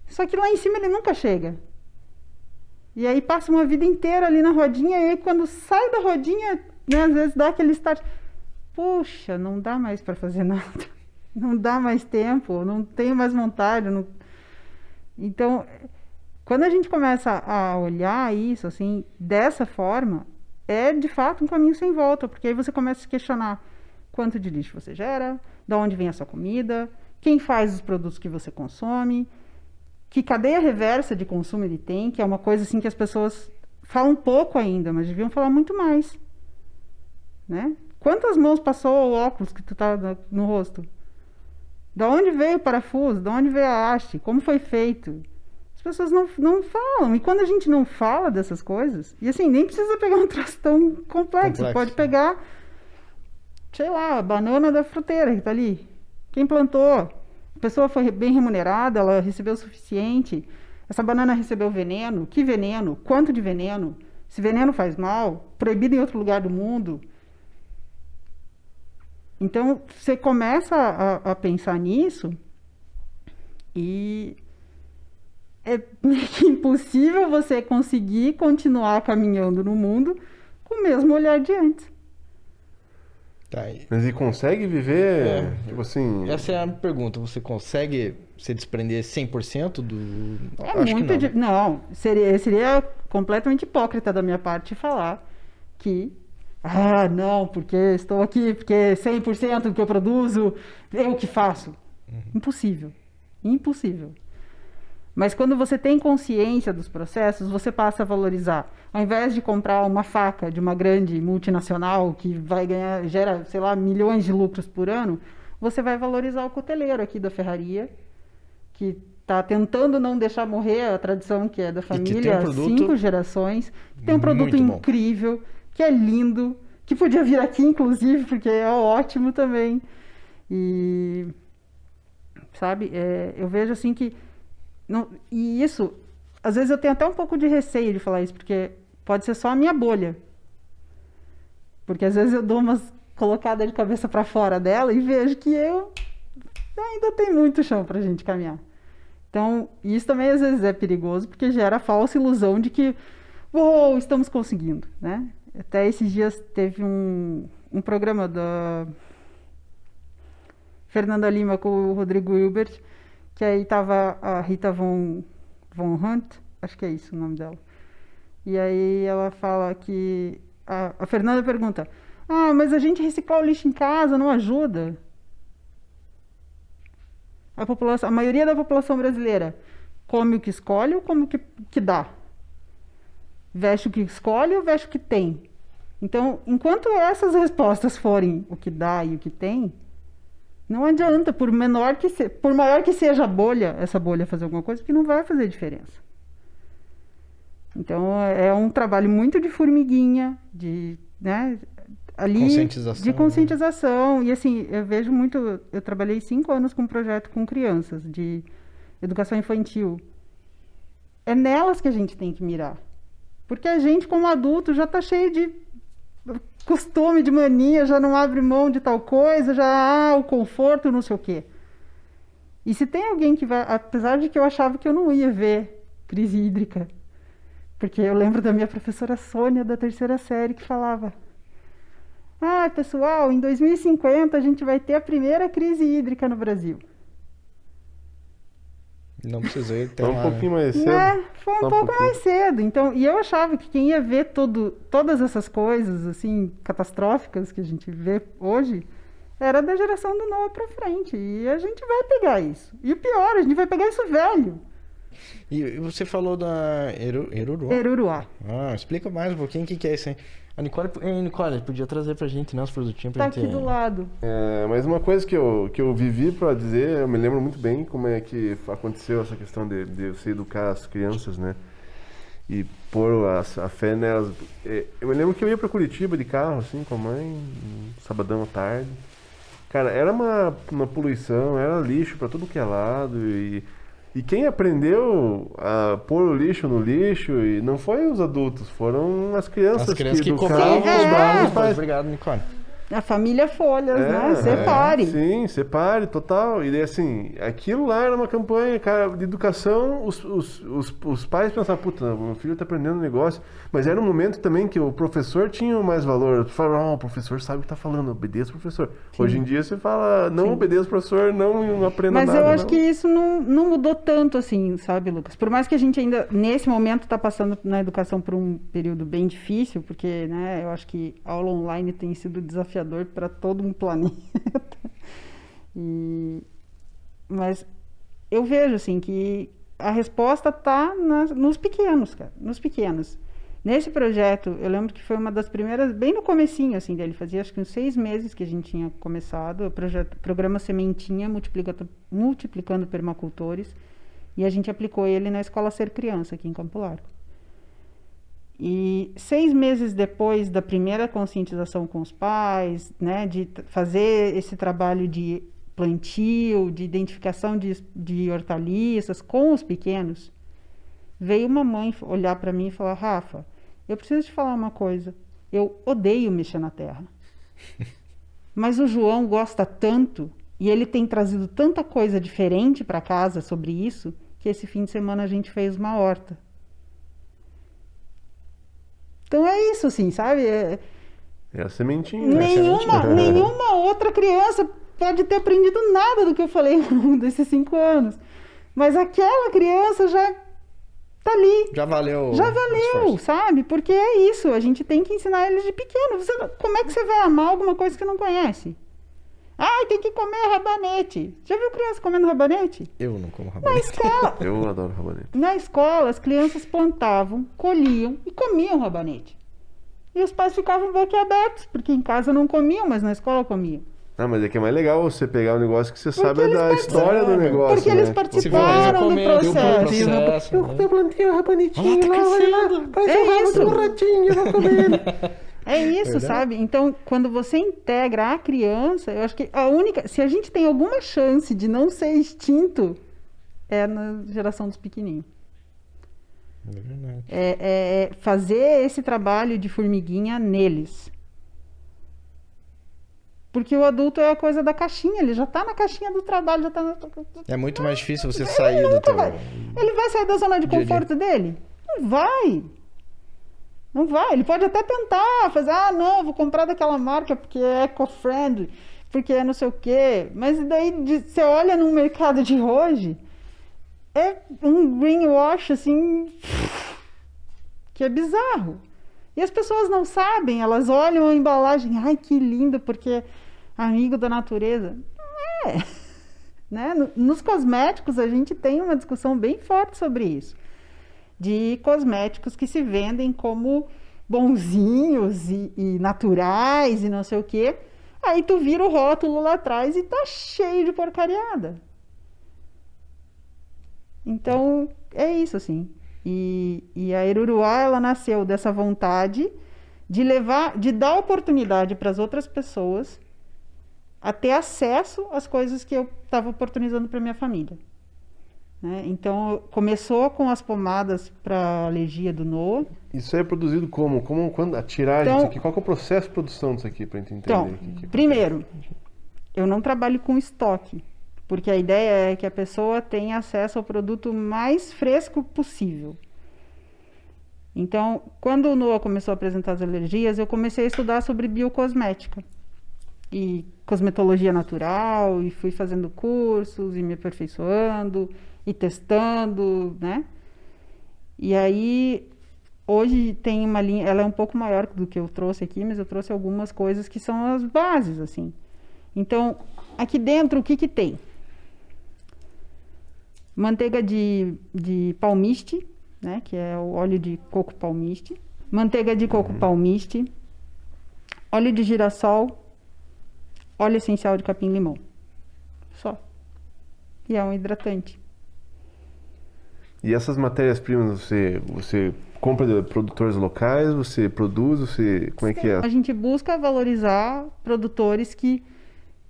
Só que lá em cima ele nunca chega. E aí passa uma vida inteira ali na rodinha, e aí quando sai da rodinha, né, às vezes dá aquele start. Puxa, não dá mais para fazer nada. Não dá mais tempo, não tenho mais vontade. Não... Então, quando a gente começa a olhar isso assim, dessa forma, é de fato um caminho sem volta, porque aí você começa a se questionar quanto de lixo você gera, de onde vem a sua comida, quem faz os produtos que você consome, que cadeia reversa de consumo ele tem, que é uma coisa assim que as pessoas falam pouco ainda, mas deviam falar muito mais, né? Quantas mãos passou o óculos que tu tá no rosto? De onde veio o parafuso? De onde veio a haste? Como foi feito? As pessoas não falam. E quando a gente não fala dessas coisas, e assim, nem precisa pegar um troço tão complexo. Pode pegar, sei lá, a banana da fruteira que tá ali. Quem plantou? A pessoa foi bem remunerada, ela recebeu o suficiente. Essa banana recebeu veneno. Que veneno? Quanto de veneno? Se veneno faz mal? Proibido em outro lugar do mundo? Então, você começa a pensar nisso e é meio que impossível você conseguir continuar caminhando no mundo com o mesmo olhar de antes. Tá aí. Mas ele consegue viver, tipo assim... Essa é a pergunta. Você consegue se desprender 100% do... É Acho muito... que não. Não, seria completamente hipócrita da minha parte falar que... Ah, não, porque estou aqui, porque 100% do que eu produzo, eu que faço. Impossível. Impossível. Mas quando você tem consciência dos processos, você passa a valorizar. Ao invés de comprar uma faca de uma grande multinacional que vai ganhar, gera, sei lá, milhões de lucros por ano, você vai valorizar o cuteleiro aqui da ferraria, que está tentando não deixar morrer a tradição que é da família há 5 gerações. Tem um produto incrível, que é lindo, que podia vir aqui, inclusive, porque é ótimo também. E, sabe, eu vejo assim que... Não, e isso, às vezes eu tenho até um pouco de receio de falar isso, porque pode ser só a minha bolha. Porque às vezes eu dou umas colocadas de cabeça para fora dela e vejo que eu ainda tenho muito chão para a gente caminhar. Então, isso também às vezes é perigoso, porque gera a falsa ilusão de que, uou, estamos conseguindo, né? Até esses dias teve um programa da Fernanda Lima com o Rodrigo Hilbert, que aí tava a Rita Von Hunt, acho que é isso o nome dela. E aí ela fala que... A Fernanda pergunta, mas a gente reciclar o lixo em casa não ajuda? A maioria da população brasileira come o que escolhe ou come o que dá? Veste o que escolhe ou veste o que tem? Então, enquanto essas respostas forem o que dá e o que tem, não adianta, por maior que seja a bolha, essa bolha fazer alguma coisa, que não vai fazer diferença. Então, é um trabalho muito de formiguinha, né, ali, conscientização, de conscientização. Né? E assim, eu vejo muito... Eu trabalhei 5 anos com um projeto com crianças, de educação infantil. É nelas que a gente tem que mirar. Porque a gente, como adulto, já está cheio de costume, de mania, já não abre mão de tal coisa, já o conforto, não sei o quê. E se tem alguém que vai... Apesar de que eu achava que eu não ia ver crise hídrica, porque eu lembro da minha professora Sônia, da 3ª série, que falava: pessoal, em 2050 a gente vai ter a primeira crise hídrica no Brasil. Não precisou ir até um lá, pouquinho mais cedo. Foi um pouco mais cedo. Então, e eu achava que quem ia ver todas essas coisas assim catastróficas que a gente vê hoje era da geração do Noah pra frente. E a gente vai pegar isso. E o pior, a gente vai pegar isso velho. E você falou da Eruruá. Eruruá. Explica mais um pouquinho o que é isso aí. A Nicole, Nicole, podia trazer pra gente, né, os produtinhos pra Tá gente... aqui do lado. Mas uma coisa que eu vivi pra dizer, eu me lembro muito bem como é que aconteceu essa questão de você educar as crianças, né? E pôr a fé nelas. Eu me lembro que eu ia pra Curitiba de carro, assim, com a mãe, um sabadão à tarde. Cara, era uma poluição, era lixo pra tudo que é lado. E quem aprendeu a pôr o lixo no lixo e não foi os adultos, foram as crianças, As crianças que educavam cobravam os os pais. pais. Obrigado, Nicole. A família Folhas, né? Separe. Sim, separe, total. E daí, assim, aquilo lá era uma campanha, cara, de educação. Os pais pensavam, puta, meu filho tá aprendendo um negócio. Mas era um momento também que o professor tinha mais valor. Tu fala, o professor sabe o que tá falando, obedeça o professor. Sim. Hoje em dia você fala, não obedeça o professor, não aprenda Mas nada. eu acho não. que isso não mudou tanto assim, sabe, Lucas? Por mais que a gente ainda, nesse momento, está passando na educação por um período bem difícil, porque, né, eu acho que a aula online tem sido desafiador para todo um planeta. Mas eu vejo, assim, que a resposta está nos pequenos, cara, nos pequenos. Nesse projeto, eu lembro que foi uma das primeiras, bem no comecinho, assim, dele, fazia acho que uns 6 meses que a gente tinha começado, o programa Sementinha, multiplicando permacultores, e a gente aplicou ele na Escola Ser Criança, aqui em Campo Largo. E 6 meses depois da primeira conscientização com os pais, né, de fazer esse trabalho de plantio, de identificação de hortaliças com os pequenos, veio uma mãe olhar para mim e falar, Rafa, eu preciso te falar uma coisa, eu odeio mexer na terra. Mas o João gosta tanto, e ele tem trazido tanta coisa diferente para casa sobre isso, que esse fim de semana a gente fez uma horta. Então é isso, assim, sabe? É a sementinha. Nenhuma outra criança pode ter aprendido nada do que eu falei ao longo desses 5 anos. Mas aquela criança já tá ali. Já valeu. Já valeu, sabe? Porque é isso, a gente tem que ensinar eles de pequeno. Como é que você vai amar alguma coisa que não conhece? Tem que comer rabanete. Já viu criança comendo rabanete? Eu não como Na rabanete. escola, Eu adoro rabanete. na escola, as crianças plantavam, colhiam e comiam rabanete. E os pais ficavam boquiabertos, porque em casa não comiam, mas na escola comiam. Mas é que é mais legal você pegar um negócio que você sabe eles da história do negócio, Porque né? eles Se participaram do viu, processo. Eu plantei um rabanitinho lá, olha lá, parece É um rabo isso. de um ratinho, eu vou comer ele. É isso, sabe? Então, quando você integra a criança, eu acho que se a gente tem alguma chance de não ser extinto, é na geração dos pequenininhos. É verdade. É fazer esse trabalho de formiguinha neles. Porque o adulto é a coisa da caixinha, ele já tá na caixinha do trabalho, já tá na... É muito mais difícil você sair do teu... Ele vai sair da zona de Dia a dia. conforto dele? Não vai. Não vai. Ele pode até tentar fazer, não, vou comprar daquela marca porque é eco-friendly, porque é não sei o quê. Mas daí você olha no mercado de hoje, é um greenwash, assim, que é bizarro. E as pessoas não sabem, elas olham a embalagem, ai, que lindo, porque é amigo da natureza. Não é. Né? Nos cosméticos, a gente tem uma discussão bem forte sobre isso. De cosméticos que se vendem como bonzinhos e naturais e não sei o quê. Aí tu vira o rótulo lá atrás e tá cheio de porcariada. Então, é isso, assim. E a Eruruá, ela nasceu dessa vontade de dar oportunidade para as outras pessoas a ter acesso às coisas que eu estava oportunizando para minha família. Né? Então, começou com as pomadas para alergia do Noah. Isso aí é produzido como? Quando a tiragem disso aqui? Qual que é o processo de produção disso aqui, pra gente entender? Então, primeiro, eu não trabalho com estoque, porque a ideia é que a pessoa tenha acesso ao produto mais fresco possível. Então, quando o Noah começou a apresentar as alergias, eu comecei a estudar sobre biocosmética e cosmetologia natural, e fui fazendo cursos e me aperfeiçoando e testando, né? E aí, hoje tem uma linha, ela é um pouco maior do que eu trouxe aqui, mas eu trouxe algumas coisas que são as bases, assim. Então, aqui dentro, o que que tem? Manteiga de palmiste, né? Que é o óleo de coco palmiste. Manteiga de coco palmiste. Óleo de girassol. Óleo essencial de capim-limão. Só. E é um hidratante. E essas matérias-primas você compra de produtores locais, você produz, como é que é? A gente busca valorizar produtores que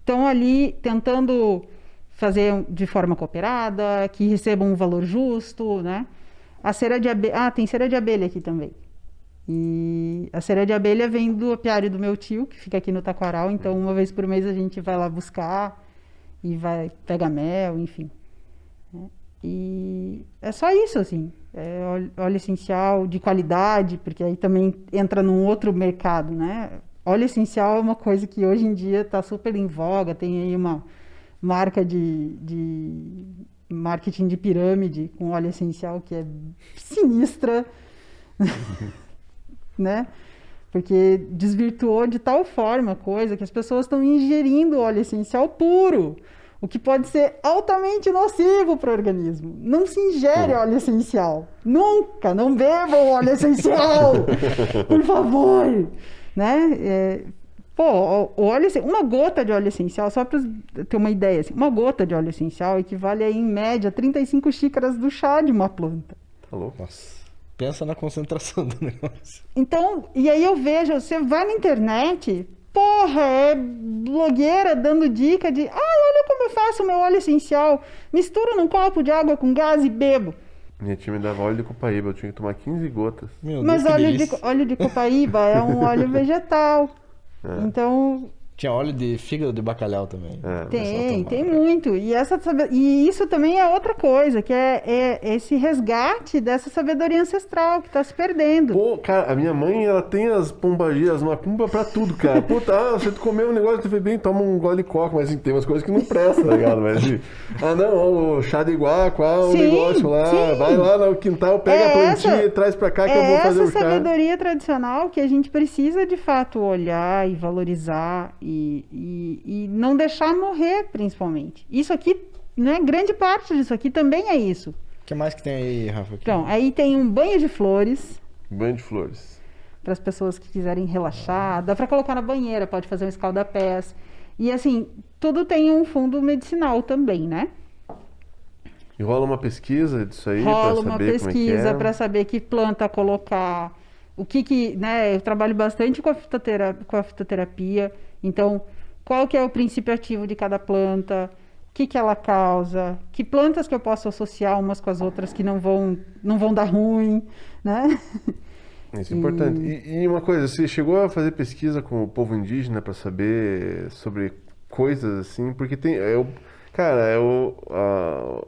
estão ali tentando fazer de forma cooperada, que recebam um valor justo, né? A cera de abelha... tem cera de abelha aqui também. E a cera de abelha vem do apiário do meu tio, que fica aqui no Taquaral, então uma vez por mês a gente vai lá buscar e vai pegar mel, enfim. E é só isso, assim. É óleo essencial de qualidade, porque aí também entra num outro mercado, né? Óleo essencial é uma coisa que hoje em dia está super em voga, tem aí uma marca de marketing de pirâmide com óleo essencial que é sinistra, né? Porque desvirtuou de tal forma a coisa que as pessoas estão ingerindo óleo essencial puro, o que pode ser altamente nocivo para o organismo. Não se ingere óleo essencial. Nunca, não bebam óleo essencial, por favor, né? O óleo, uma gota de óleo essencial, só para ter uma ideia, assim, uma gota de óleo essencial equivale a, em média, 35 xícaras do chá de uma planta. Tá louco? Nossa. Pensa na concentração do negócio. Então, e aí eu vejo, você vai na internet, porra, é blogueira dando dica de, olha como eu faço o meu óleo essencial, misturo num copo de água com gás e bebo. Minha tia me dava óleo de copaíba, eu tinha que tomar 15 gotas. Meu Mas Deus, que delícia. óleo de copaíba é um óleo vegetal. Então, Tinha óleo de fígado de bacalhau também. tem muito. E isso também é outra coisa, que é esse resgate dessa sabedoria ancestral que está se perdendo. Pô, cara, a minha mãe, ela tem as pombagias, uma pumba pra tudo, cara. Puta, você comeu um negócio, tu fez bem, toma um gole de coca, mas assim, tem umas coisas que não prestam, tá ligado? Mas assim, não, o chá de guaco, o negócio lá, vai lá no quintal, pega a plantinha e traz pra cá que eu vou fazer o chá. Essa sabedoria tradicional que a gente precisa de fato olhar e valorizar e não deixar morrer, principalmente. Isso aqui, né, grande parte disso aqui também é isso. O que mais que tem aí, Rafa? Então, aí tem um banho de flores. Banho de flores. Para as pessoas que quiserem relaxar. Dá para colocar na banheira, pode fazer um escalda-pés. E assim, tudo tem um fundo medicinal também, né? E rola uma pesquisa disso aí Rola pra uma saber como é que pesquisa é. para saber que planta colocar, o que, né? Eu trabalho bastante com a fitoterapia. Então, qual que é o princípio ativo de cada planta? O que ela causa? Que plantas que eu posso associar umas com as outras que não vão dar ruim, né? Isso é importante. E uma coisa, você chegou a fazer pesquisa com o povo indígena para saber sobre coisas assim? Porque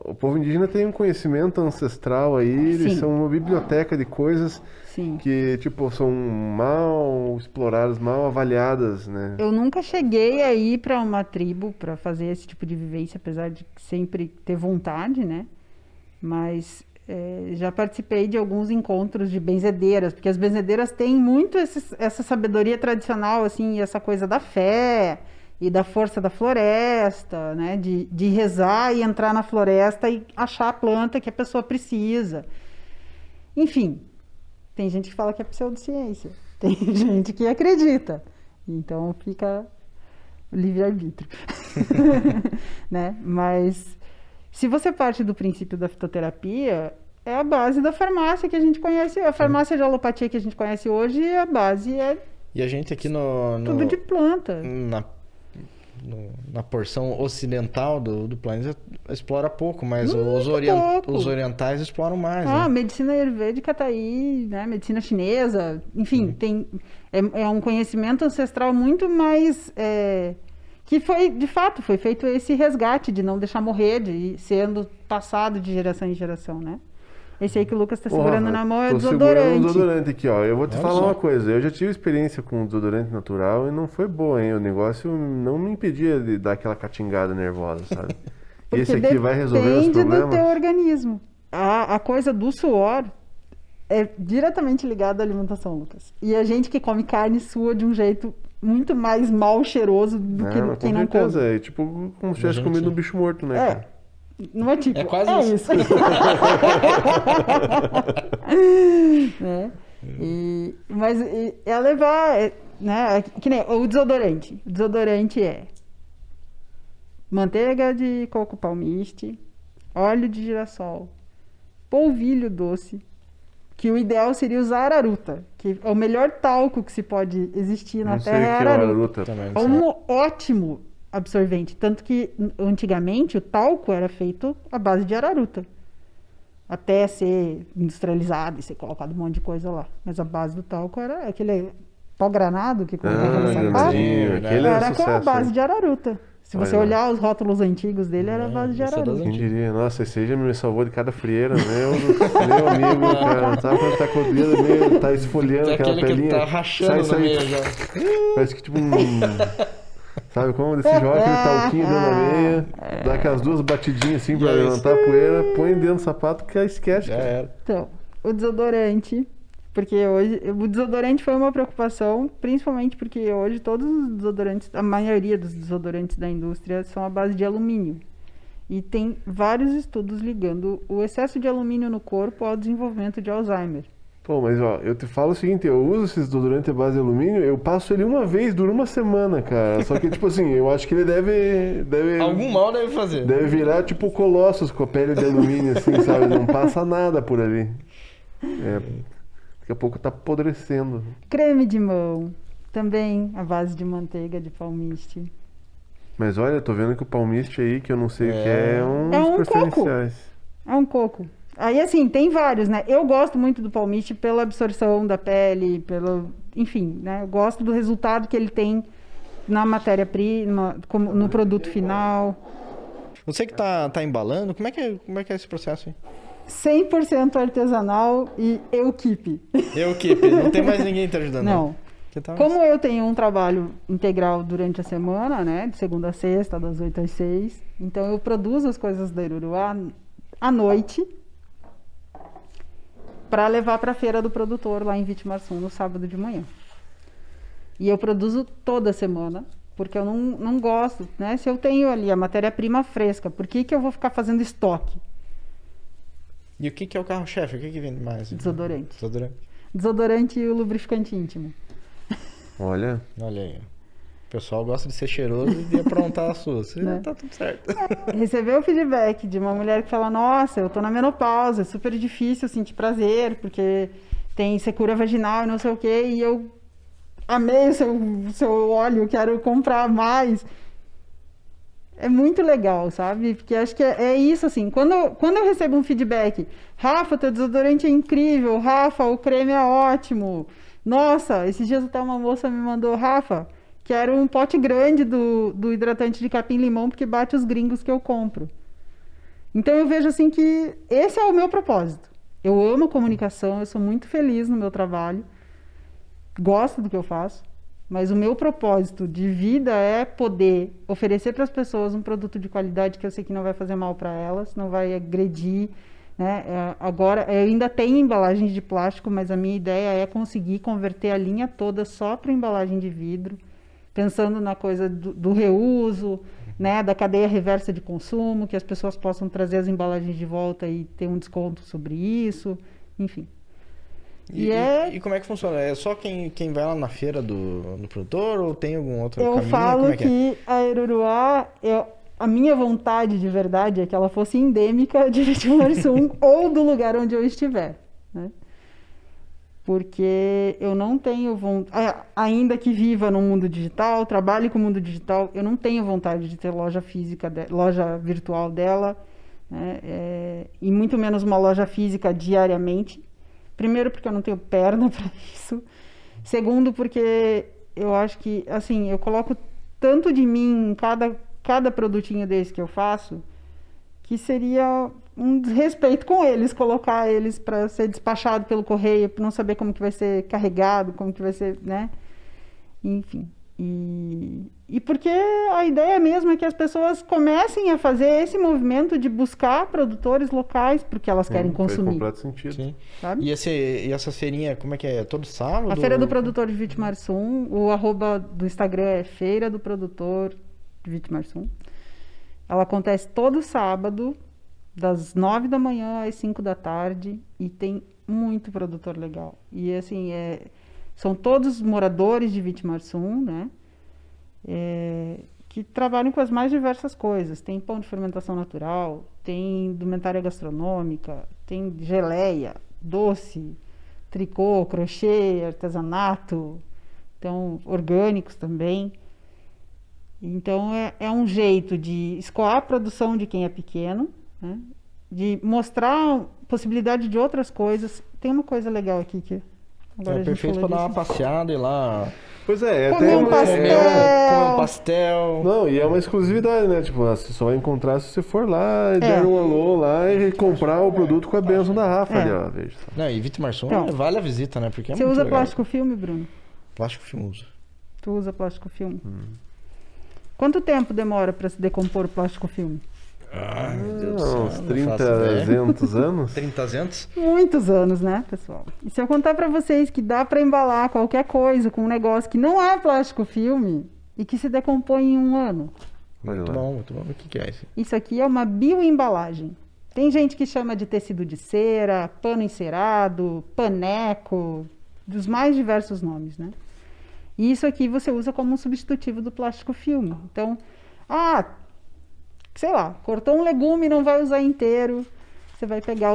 o povo indígena tem um conhecimento ancestral aí, eles Sim. são uma biblioteca de coisas Sim. que, tipo, são mal exploradas, mal avaliadas, né? Eu nunca cheguei a ir para uma tribo para fazer esse tipo de vivência, apesar de sempre ter vontade, né? Mas já participei de alguns encontros de benzedeiras, porque as benzedeiras têm muito essa sabedoria tradicional, assim, e essa coisa da fé e da força da floresta, né? De rezar e entrar na floresta e achar a planta que a pessoa precisa. Enfim, tem gente que fala que é pseudociência, tem gente que acredita. Então fica livre-arbítrio. Né? Mas se você parte do princípio da fitoterapia, é a base da farmácia que a gente conhece. A farmácia de alopatia que a gente conhece hoje, a base é E a gente aqui tudo de planta. Na porção ocidental do planeta explora pouco, mas pouco. os orientais exploram mais. Né? Medicina ayurvédica tá aí, né? Medicina chinesa, enfim, é um conhecimento ancestral muito mais que foi, de fato, foi feito esse resgate de não deixar morrer, de ir sendo passado de geração em geração, né? Esse aí que o Lucas está segurando na mão é tô desodorante. segurando um desodorante aqui, ó. Eu vou te Olha falar só. uma coisa. Eu já tive experiência com desodorante natural e não foi boa, hein? O negócio não me impedia de dar aquela catingada nervosa, sabe? Porque Esse aqui vai resolver os depende do problemas? teu organismo. A coisa do suor é diretamente ligada à alimentação, Lucas. E a gente que come carne sua de um jeito muito mais mal cheiroso do que com quem não certeza. come. É tipo como se tivesse comido um bicho morto, né? cara? Não é tipo, É quase isso. Né? Mas é levar, né? Que nem o desodorante. O desodorante é manteiga de coco palmiste, óleo de girassol, polvilho doce, que o ideal seria usar araruta, que é o melhor talco que se pode existir na Não sei Terra, o é que é o araruta. araruta. Também É não sei. um ótimo absorvente, tanto que antigamente o talco era feito à base de araruta, até ser industrializado e ser colocado um monte de coisa lá. Mas a base do talco era aquele pó granado que colocava no sapato, granadinho, aquele é era com a sucesso. base hein? de araruta. Se você Olha lá. olhar os rótulos antigos dele, era a base de isso é das araruta. Quem diria? Nossa, esse aí já me salvou de cada frieira, meu amigo, cara. Sabe quando tá com o dedo meio, tá esfoliando Tem aquela aquele que pelinha? tá rachando no meio já. Parece que tipo um... Sabe como? Desse joga aquele talquinho dentro da meia, dá aquelas duas batidinhas assim pra E é levantar a poeira, põe dentro do sapato que esquece, Já cara. era. Então, o desodorante, porque hoje o desodorante foi uma preocupação, principalmente porque hoje todos os desodorantes, a maioria dos desodorantes da indústria são à base de alumínio. E tem vários estudos ligando o excesso de alumínio no corpo ao desenvolvimento de Alzheimer. Pô, mas ó, eu te falo o seguinte, eu uso esses desodorantes à base de alumínio, eu passo ele uma vez, dura uma semana, cara. Só que, tipo assim, eu acho que ele deve Algum mal deve fazer. deve virar tipo Colossus com a pele de alumínio, assim, sabe? Não passa nada por ali. É, daqui a pouco tá apodrecendo. Creme de mão, também à base de manteiga de palmiste. Mas olha, tô vendo que o palmiste aí, que eu não sei o que é um É dos um preferenciais. É um coco. Aí, assim, tem vários, né? Eu gosto muito do palmiste pela absorção da pele, pelo... Enfim, né? Eu gosto do resultado que ele tem na matéria-prima, no produto final. Você que tá embalando, como é que é esse processo aí? 100% artesanal e equipe. Equipe, não tem mais ninguém te ajudando. Não. Que tal? Como eu tenho um trabalho integral durante a semana, né? De segunda a sexta, das 8 às 6. Então, eu produzo as coisas da Iruruá à noite para levar para a feira do produtor lá em Vitimarsum no sábado de manhã. E eu produzo toda semana, porque eu não gosto, né? Se eu tenho ali a matéria-prima fresca, por que eu vou ficar fazendo estoque? E o que é o carro-chefe? O que vende mais? Desodorante. Desodorante. Desodorante e o lubrificante íntimo. Olha, Olha aí. O pessoal gosta de ser cheiroso e de aprontar a sua. Né? Tá tudo certo. Receber o feedback de uma mulher que fala: nossa, eu tô na menopausa, é super difícil sentir prazer, porque tem secura vaginal e não sei o quê, e eu amei o seu óleo, quero comprar mais. É muito legal, sabe? Porque acho que é isso, assim, quando eu recebo um feedback: Rafa, teu desodorante é incrível, Rafa, o creme é ótimo. Nossa, esses dias até uma moça me mandou: Rafa, quero um pote grande do hidratante de capim-limão, porque bate os gringos que eu compro. Então eu vejo assim que esse é o meu propósito. Eu amo comunicação, eu sou muito feliz no meu trabalho, gosto do que eu faço, mas o meu propósito de vida é poder oferecer para as pessoas um produto de qualidade que eu sei que não vai fazer mal para elas, não vai agredir, né? Agora, eu ainda tenho embalagens de plástico, mas a minha ideia é conseguir converter a linha toda só para embalagem de vidro, pensando na coisa do reuso, né, da cadeia reversa de consumo, que as pessoas possam trazer as embalagens de volta e ter um desconto sobre isso, enfim. E como é que funciona? É só quem vai lá na feira do produtor ou tem algum outro Eu caminho? falo Como é que é? que a Iruruá, a minha vontade de verdade é que ela fosse endêmica de Vitimarsum ou do lugar onde eu estiver, né? Porque eu não tenho vontade, ainda que viva no mundo digital, trabalhe com o mundo digital, eu não tenho vontade de ter loja física, loja virtual dela, né? E muito menos uma loja física diariamente. Primeiro, porque eu não tenho perna para isso. Segundo, porque eu acho que, assim, eu coloco tanto de mim em cada produtinho desse que eu faço, que seria um desrespeito com eles, colocar eles para ser despachado pelo correio, para não saber como que vai ser carregado, como que vai ser, né? Enfim. E porque a ideia mesmo é que as pessoas comecem a fazer esse movimento de buscar produtores locais, porque elas querem Faz consumir, completo sentido. Sim. sabe? E essa feirinha, como é que é? Todo sábado? A Feira do Produtor de Vitimarsum, o arroba do Instagram é Feira do Produtor de Vitimarsum. Ela acontece todo sábado, das 9 da manhã às 5 da tarde, e tem muito produtor legal. E assim, são todos moradores de Vitimarsum, né? Que trabalham com as mais diversas coisas. Tem pão de fermentação natural, tem indumentária gastronômica, tem geleia, doce, tricô, crochê, artesanato, então orgânicos também. Então é um jeito de escoar a produção de quem é pequeno, né? De mostrar possibilidade de outras coisas. Tem uma coisa legal aqui que agora a gente perfeito falou pra dar uma disso. passeada e lá Pois é, Comer até um pastel. comer um pastel. Não, e é uma exclusividade, né? Tipo, você só vai encontrar se você for lá e der um alô lá e comprar o produto com a bênção da Rafa ali, ó. Veja só. Não, e Vitimarsum Então, vale a visita, né? Porque é Você muito usa legal. plástico filme, Bruno? Plástico filme usa. Tu usa plástico filme? Quanto tempo demora para se decompor o plástico filme? Ai, meu Deus do Uns céu. 30, 200 anos? 30 anos? Muitos anos, né, pessoal? E se eu contar para vocês que dá para embalar qualquer coisa com um negócio que não é plástico filme e que se decompõe em 1 ano? Olha Muito lá. bom, muito bom. O que é isso? Isso aqui é uma bioembalagem. Tem gente que chama de tecido de cera, pano encerado, paneco, dos mais diversos nomes, né? E isso aqui você usa como um substitutivo do plástico filme. Então, sei lá, cortou um legume e não vai usar inteiro, você vai pegar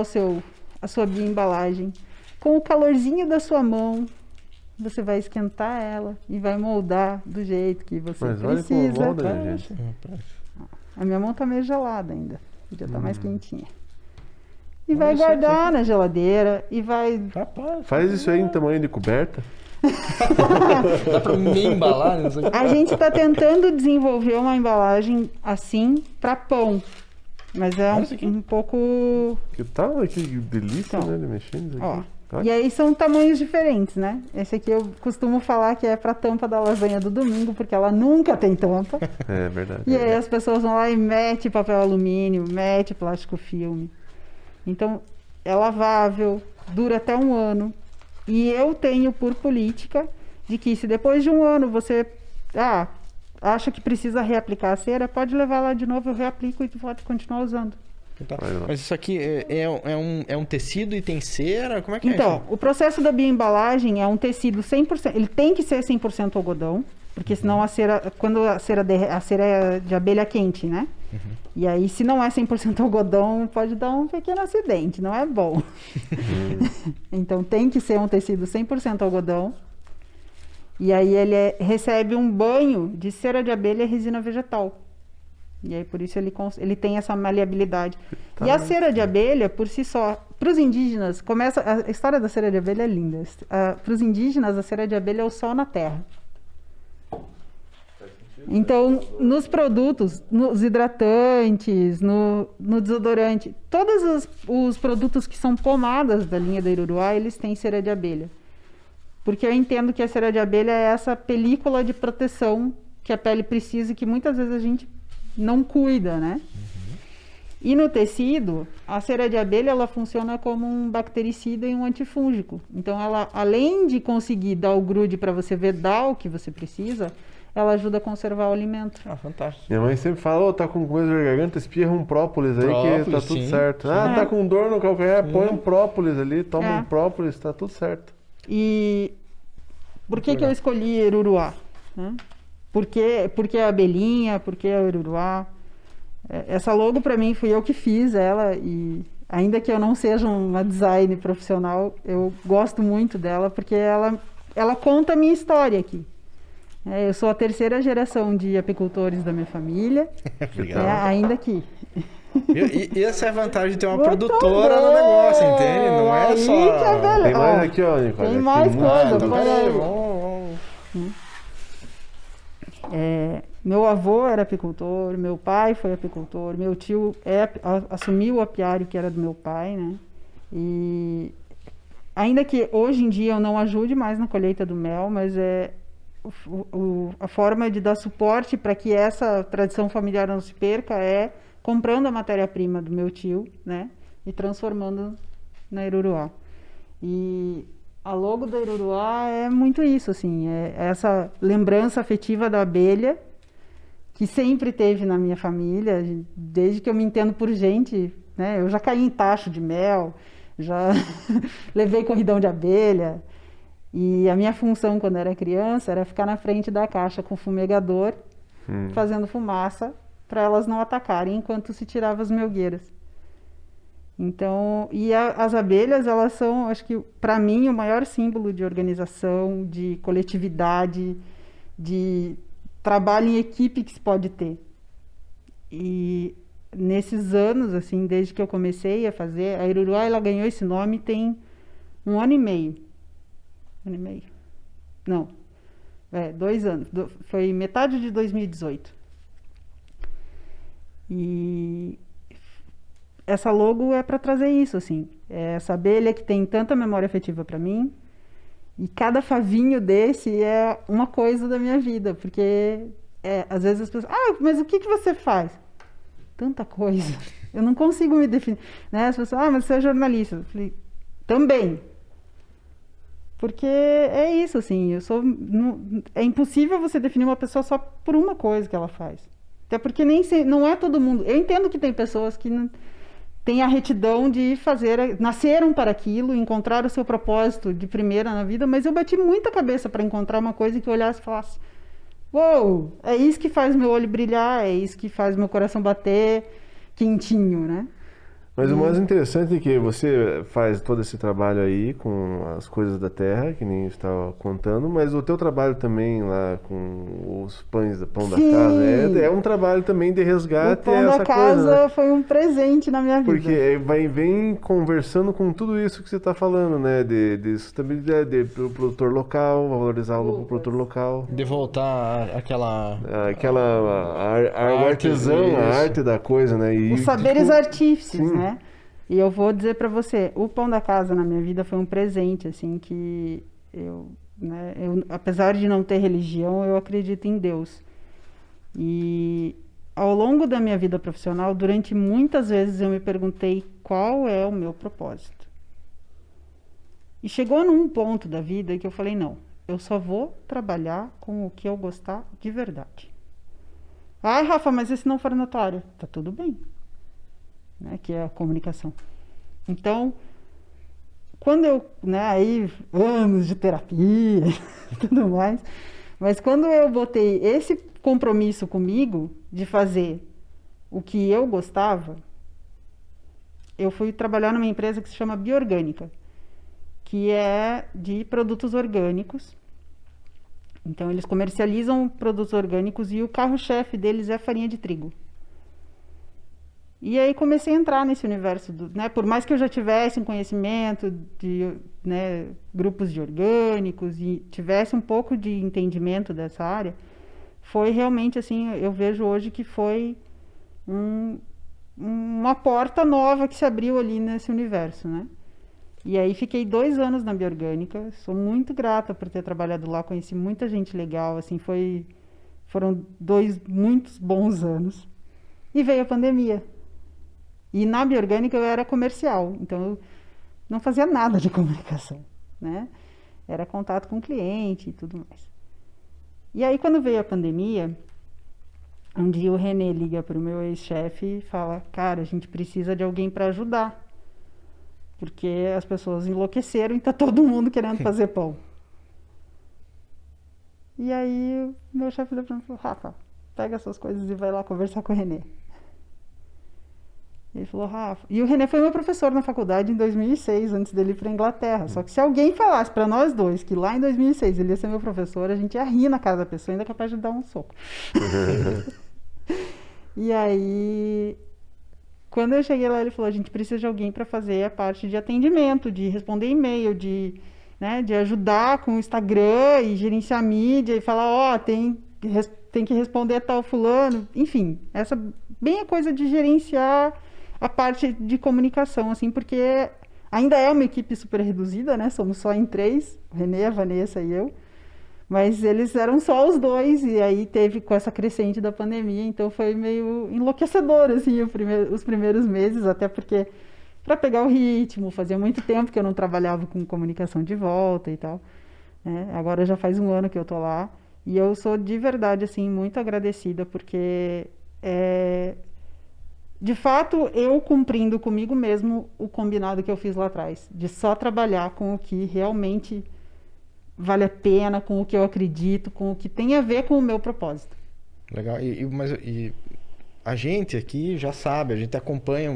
a sua bioembalagem, com o calorzinho da sua mão, você vai esquentar ela e vai moldar do jeito que você Mas olha como precisa. molda, gente. A minha mão tá meio gelada ainda, podia estar mais quentinha. E Olha vai só guardar na geladeira e vai... Rapaz, Faz isso aí em tamanho de coberta. dá pra me embalar nisso aqui? A gente está tentando desenvolver uma embalagem assim para pão, mas é Olha isso aqui. um pouco... Que tal? Que delícia, Então, né? De mexer nisso Ó, aqui. Olha. e aí são tamanhos diferentes, né? Esse aqui eu costumo falar que é para tampa da lasanha do domingo, porque ela nunca tem tampa. É verdade. E aí as pessoas vão lá e mete papel alumínio, mete plástico filme. Então, é lavável, dura até 1 ano. E eu tenho por política de que se depois de 1 ano você acha que precisa reaplicar a cera, pode levar lá de novo, eu reaplico e pode continuar usando. Tá. Olha lá. Mas isso aqui é um tecido e tem cera? Como é que é Então, isso? o processo da bioembalagem é um tecido 100%, ele tem que ser 100% algodão, porque senão a cera, quando a cera é de abelha quente, né? E aí, se não é 100% algodão, pode dar um pequeno acidente, não é bom. Então, tem que ser um tecido 100% algodão. E aí, recebe um banho de cera de abelha e resina vegetal. E aí, por isso, ele tem essa maleabilidade. E a cera de abelha, por si só, para os indígenas, a história da cera de abelha é linda. Para os indígenas, a cera de abelha é o sol na terra. Então, nos produtos, nos hidratantes, no desodorante, todos os produtos que são pomadas da linha da Iruruá, eles têm cera de abelha. Porque eu entendo que a cera de abelha é essa película de proteção que a pele precisa e que muitas vezes a gente não cuida, né? E no tecido, a cera de abelha, ela funciona como um bactericida e um antifúngico. Então, ela, além de conseguir dar o grude para você vedar o que você precisa, ela ajuda a conservar o alimento. Ah, fantástico. Minha mãe sempre fala, tá com coisa na garganta, espirra um própolis aí que tá Própolis, tudo sim. certo. Sim. Ah, tá com dor no calcanhar, põe um própolis ali, toma É. um própolis, tá tudo certo. E por que eu escolhi Iruruá? Né? Por que a abelhinha? Por que a Iruruá? Essa logo para mim fui eu que fiz ela e ainda que eu não seja uma design profissional, eu gosto muito dela porque ela conta a minha história aqui. Eu sou a 3ª geração de apicultores da minha família, Obrigado. ainda aqui. E essa é a vantagem de ter uma Muito produtora bem. no negócio, entende? Não é Aí só... que é beleza. Tem mais Ó, aqui, ó, Nicole. tem aqui mais muito- coisa, então põe peraí, aí. vamos. Meu avô era apicultor, meu pai foi apicultor, meu tio assumiu o apiário que era do meu pai, né? E ainda que hoje em dia eu não ajude mais na colheita do mel, mas a forma de dar suporte para que essa tradição familiar não se perca é comprando a matéria-prima do meu tio, né? E transformando na Iruruá. E a logo da Iruruá é muito isso, assim, é essa lembrança afetiva da abelha que sempre teve na minha família, desde que eu me entendo por gente, né? Eu já caí em tacho de mel, já levei corridão de abelha. E a minha função quando era criança era ficar na frente da caixa com fumegador, fazendo fumaça para elas não atacarem enquanto se tirava as melgueiras. Então, as abelhas, elas são, acho que para mim, o maior símbolo de organização, de coletividade, de trabalho em equipe que se pode ter. E nesses anos, assim, desde que eu comecei a fazer, a Iruruá, ela ganhou esse nome tem 1 ano e meio. 1 ano e meio? Não. 2 anos. Foi metade de 2018. E essa logo é para trazer isso, assim. É essa abelha que tem tanta memória afetiva para mim. E cada favinho desse é uma coisa da minha vida. Porque às vezes as pessoas... mas o que você faz? Tanta coisa. Eu não consigo me definir. Né? As pessoas... mas você é jornalista. Eu falei, também. Porque é isso, assim, é impossível você definir uma pessoa só por uma coisa que ela faz. Até porque não é todo mundo. Eu entendo que tem pessoas que têm a retidão de nasceram para aquilo, encontrar o seu propósito de primeira na vida, mas eu bati muita cabeça para encontrar uma coisa que eu olhasse e falasse: uou, é isso que faz meu olho brilhar, é isso que faz meu coração bater quentinho, né? Mas o mais interessante é que você faz todo esse trabalho aí com as coisas da terra, que nem estava contando, mas o teu trabalho também lá com os pão da casa é um trabalho também de resgate. O pão da casa, né? Foi um presente na minha vida. Porque vem conversando com tudo isso que você está falando, né? De sustentabilidade, do produtor local, valorizar o produtor local. De voltar aquela artesã, a arte da coisa, né? E, os saberes artífices, né? E eu vou dizer para você, o pão da casa na minha vida foi um presente, assim, que eu, apesar de não ter religião, eu acredito em Deus. E ao longo da minha vida profissional, durante muitas vezes eu me perguntei qual é o meu propósito. E chegou num ponto da vida que eu falei, não, eu só vou trabalhar com o que eu gostar de verdade. Ai, Rafa, mas e se não for na tua área? Tá tudo bem. Né, que é a comunicação. Então, quando eu, aí anos de terapia e tudo mais, mas quando eu botei esse compromisso comigo de fazer o que eu gostava, eu fui trabalhar numa empresa que se chama Biorgânica, que é de produtos orgânicos. Então, eles comercializam produtos orgânicos e o carro-chefe deles é farinha de trigo. E aí comecei a entrar nesse universo, por mais que eu já tivesse um conhecimento de grupos de orgânicos e tivesse um pouco de entendimento dessa área, foi realmente assim, eu vejo hoje que foi uma porta nova que se abriu ali nesse universo, né? E aí fiquei 2 anos na Biorgânica, sou muito grata por ter trabalhado lá, conheci muita gente legal, assim, foram 2 muitos bons anos. E veio a pandemia. E na Biorgânica eu era comercial, então eu não fazia nada de comunicação, né? Era contato com o cliente e tudo mais. E aí quando veio a pandemia, um dia o René liga para o meu ex-chefe e fala, cara, a gente precisa de alguém para ajudar, porque as pessoas enlouqueceram e tá todo mundo querendo fazer pão. E aí o meu chefe olhou para mim e falou, Rafa, pega essas coisas e vai lá conversar com o René. Ele falou, Rafa... E o René foi meu professor na faculdade em 2006, antes dele ir para a Inglaterra. Só que se alguém falasse para nós dois que lá em 2006 ele ia ser meu professor, a gente ia rir na cara da pessoa, ainda capaz de dar um soco. E aí, quando eu cheguei lá, ele falou, a gente precisa de alguém para fazer a parte de atendimento, de responder e-mail, de ajudar com o Instagram e gerenciar a mídia e falar, tem que responder tal fulano. Enfim, bem a coisa de gerenciar a parte de comunicação, assim, porque ainda é uma equipe super reduzida, né? Somos só em 3, o René, a Vanessa e eu. Mas eles eram só os dois, e aí teve com essa crescente da pandemia, então foi meio enlouquecedor, assim, os primeiros meses, até porque para pegar o ritmo, fazia muito tempo que eu não trabalhava com comunicação de volta e tal, né? Agora já faz um ano que eu tô lá, e eu sou de verdade, assim, muito agradecida, porque de fato, eu cumprindo comigo mesmo o combinado que eu fiz lá atrás, de só trabalhar com o que realmente vale a pena, com o que eu acredito, com o que tem a ver com o meu propósito. Legal. Mas a gente aqui já sabe, a gente acompanha,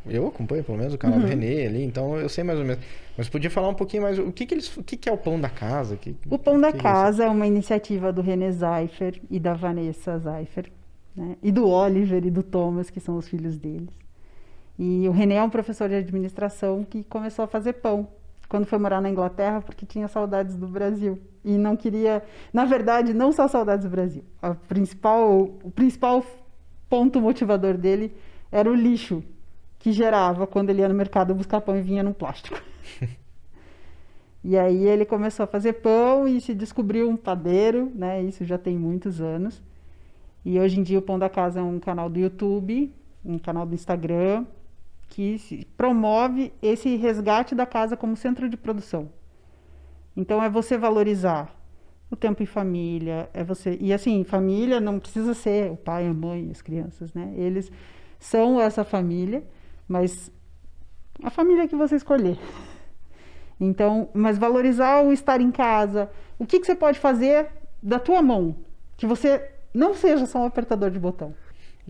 eu acompanho pelo menos o canal do Renê ali, então eu sei mais ou menos. Mas podia falar um pouquinho mais, o que é o Pão da Casa? O Pão da Casa é uma iniciativa do René Zeifer e da Vanessa Zeifer, né? E do Oliver e do Thomas, que são os filhos deles. E o René é um professor de administração que começou a fazer pão quando foi morar na Inglaterra, porque tinha saudades do Brasil. E não queria, na verdade, não só saudades do Brasil. O principal ponto motivador dele era o lixo que gerava quando ele ia no mercado buscar pão e vinha num plástico. E aí ele começou a fazer pão e se descobriu um padeiro, né? Isso já tem muitos anos. E hoje em dia o Pão da Casa é um canal do YouTube, um canal do Instagram, que promove esse resgate da casa como centro de produção. Então é você valorizar o tempo em família, e assim, família não precisa ser o pai, a mãe, as crianças, né? Eles são essa família, mas a família que você escolher. Então, mas valorizar o estar em casa, o que você pode fazer da tua mão, que você não seja só um apertador de botão.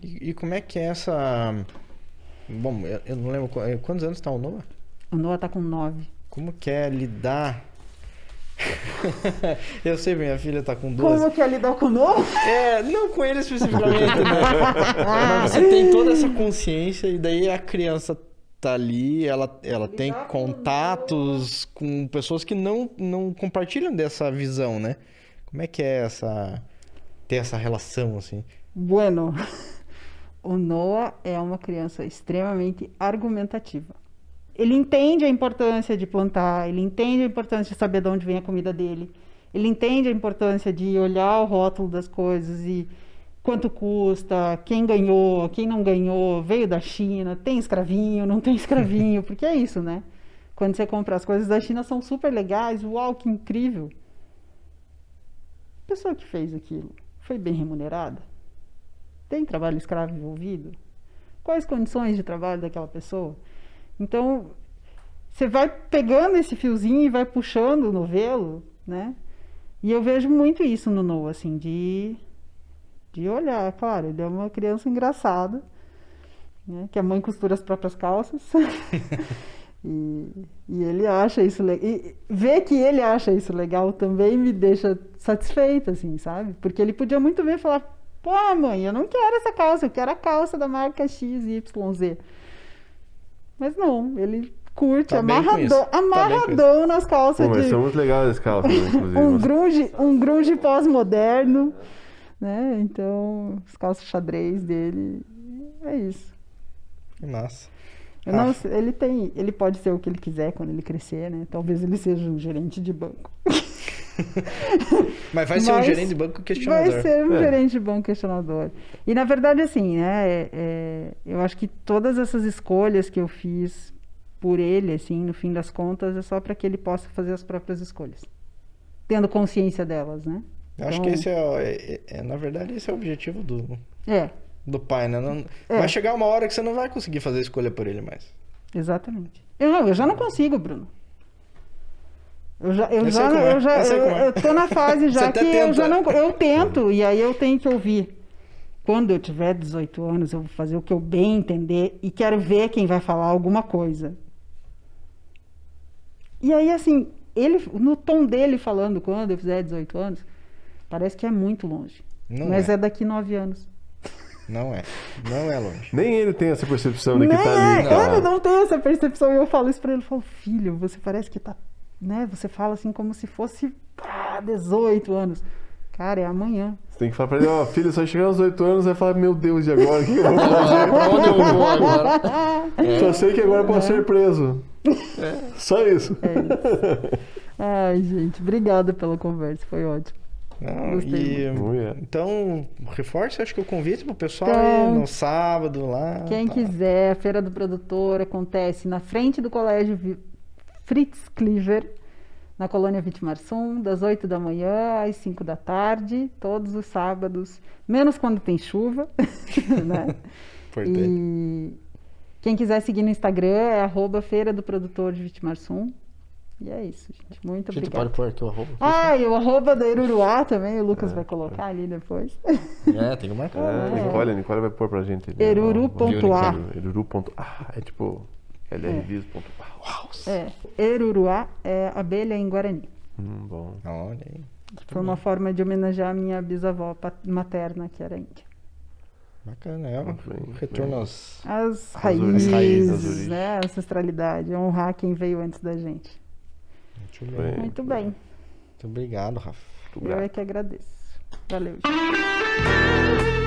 E como é que é essa... Bom, eu não lembro quantos anos está o Noah? O Noah está com 9. Como que é lidar... Eu sei, minha filha tá com 12. Como que é lidar com o Noah? Não com ele especificamente, né? Mas você tem toda essa consciência e daí a criança tá ali, ela tem contatos com pessoas que não compartilham dessa visão, né? Como é que é ter essa relação, assim? Bueno, o Noah é uma criança extremamente argumentativa. Ele entende a importância de plantar, ele entende a importância de saber de onde vem a comida dele, ele entende a importância de olhar o rótulo das coisas e quanto custa, quem ganhou, quem não ganhou, veio da China, tem escravinho, não tem escravinho, porque é isso, né? Quando você compra as coisas da China são super legais, uau, que incrível. A pessoa que fez aquilo foi bem remunerada? Tem trabalho escravo envolvido? Quais condições de trabalho daquela pessoa? Então, você vai pegando esse fiozinho e vai puxando o novelo, né? E eu vejo muito isso no Noah, assim, de olhar. Claro, ele é uma criança engraçada, né? Que a mãe costura as próprias calças. E ele acha isso legal. E ver que ele acha isso legal também me deixa satisfeita, assim, sabe? Porque ele podia muito bem falar: pô, mãe, eu não quero essa calça, eu quero a calça da marca XYZ. Mas não, ele curte, tá amarradão nas calças. Pô, mas são muito legais as calças, né, inclusive. um grunge pós-moderno, né? Então, as calças xadrez dele, é isso. Que massa. Ele pode ser o que ele quiser quando ele crescer, né? Talvez ele seja um gerente de banco. Mas vai ser um gerente de banco questionador. Vai ser um gerente de banco questionador. E na verdade, assim, né? Eu acho que todas essas escolhas que eu fiz por ele, assim, no fim das contas, é só para que ele possa fazer as próprias escolhas, tendo consciência delas, né? Eu acho que esse na verdade, esse é o objetivo do pai, né? Vai chegar uma hora que você não vai conseguir fazer a escolha por ele mais. Exatamente. Eu já não consigo, Bruno. Eu tô na fase já que eu tento, e aí eu tenho que ouvir. Quando eu tiver 18 anos, eu vou fazer o que eu bem entender e quero ver quem vai falar alguma coisa. E aí, assim, no tom dele falando, quando eu fizer 18 anos, parece que é muito longe. Mas é daqui 9 anos. Não é longe. Nem ele tem essa percepção de que tá ali. Ele não tem essa percepção. E eu falo isso pra ele, eu falo: filho, você parece que tá, né? Você fala assim como se fosse 18 anos. Cara, é amanhã. Você tem que falar pra ele: ó, filho, só chegar aos 18 anos, vai falar: meu Deus, e agora? O que eu vou fazer? Pra onde eu vou agora? Só sei que agora eu posso ser preso. Só isso. É isso. Ai, gente, obrigada pela conversa, foi ótimo. Não, Gostei então, reforce, acho que o convite pro pessoal Então, ir no sábado lá. Quem tá. quiser, a Feira do Produtor acontece na frente do Colégio Fritz Kliever, na Colônia Vitimarsum, das 8 da manhã às 5 da tarde, todos os sábados, menos quando tem chuva, né? Importante. E quem quiser seguir no Instagram é @Feira do Produtor de Vitimarsum. E é isso, gente. Muito A gente obrigada. pode pôr aqui o arroba. E o @ da Eruruá também, o Lucas vai colocar ali depois. Tem que marcar. A Nicole vai pôr pra gente. Eruru.a. Eruru.a. É tipo LRVs.a. Uau! Eruruá é abelha em Guarani. Bom. Olha aí. Foi uma forma de homenagear a minha bisavó materna, que era índia. Bacana, Muito bem, retorno às... As raízes, raízes, as origens. né? A ancestralidade, honrar quem veio antes da gente. Muito bem. Muito bem. Muito obrigado, Rafa. Eu é que agradeço. Valeu, gente.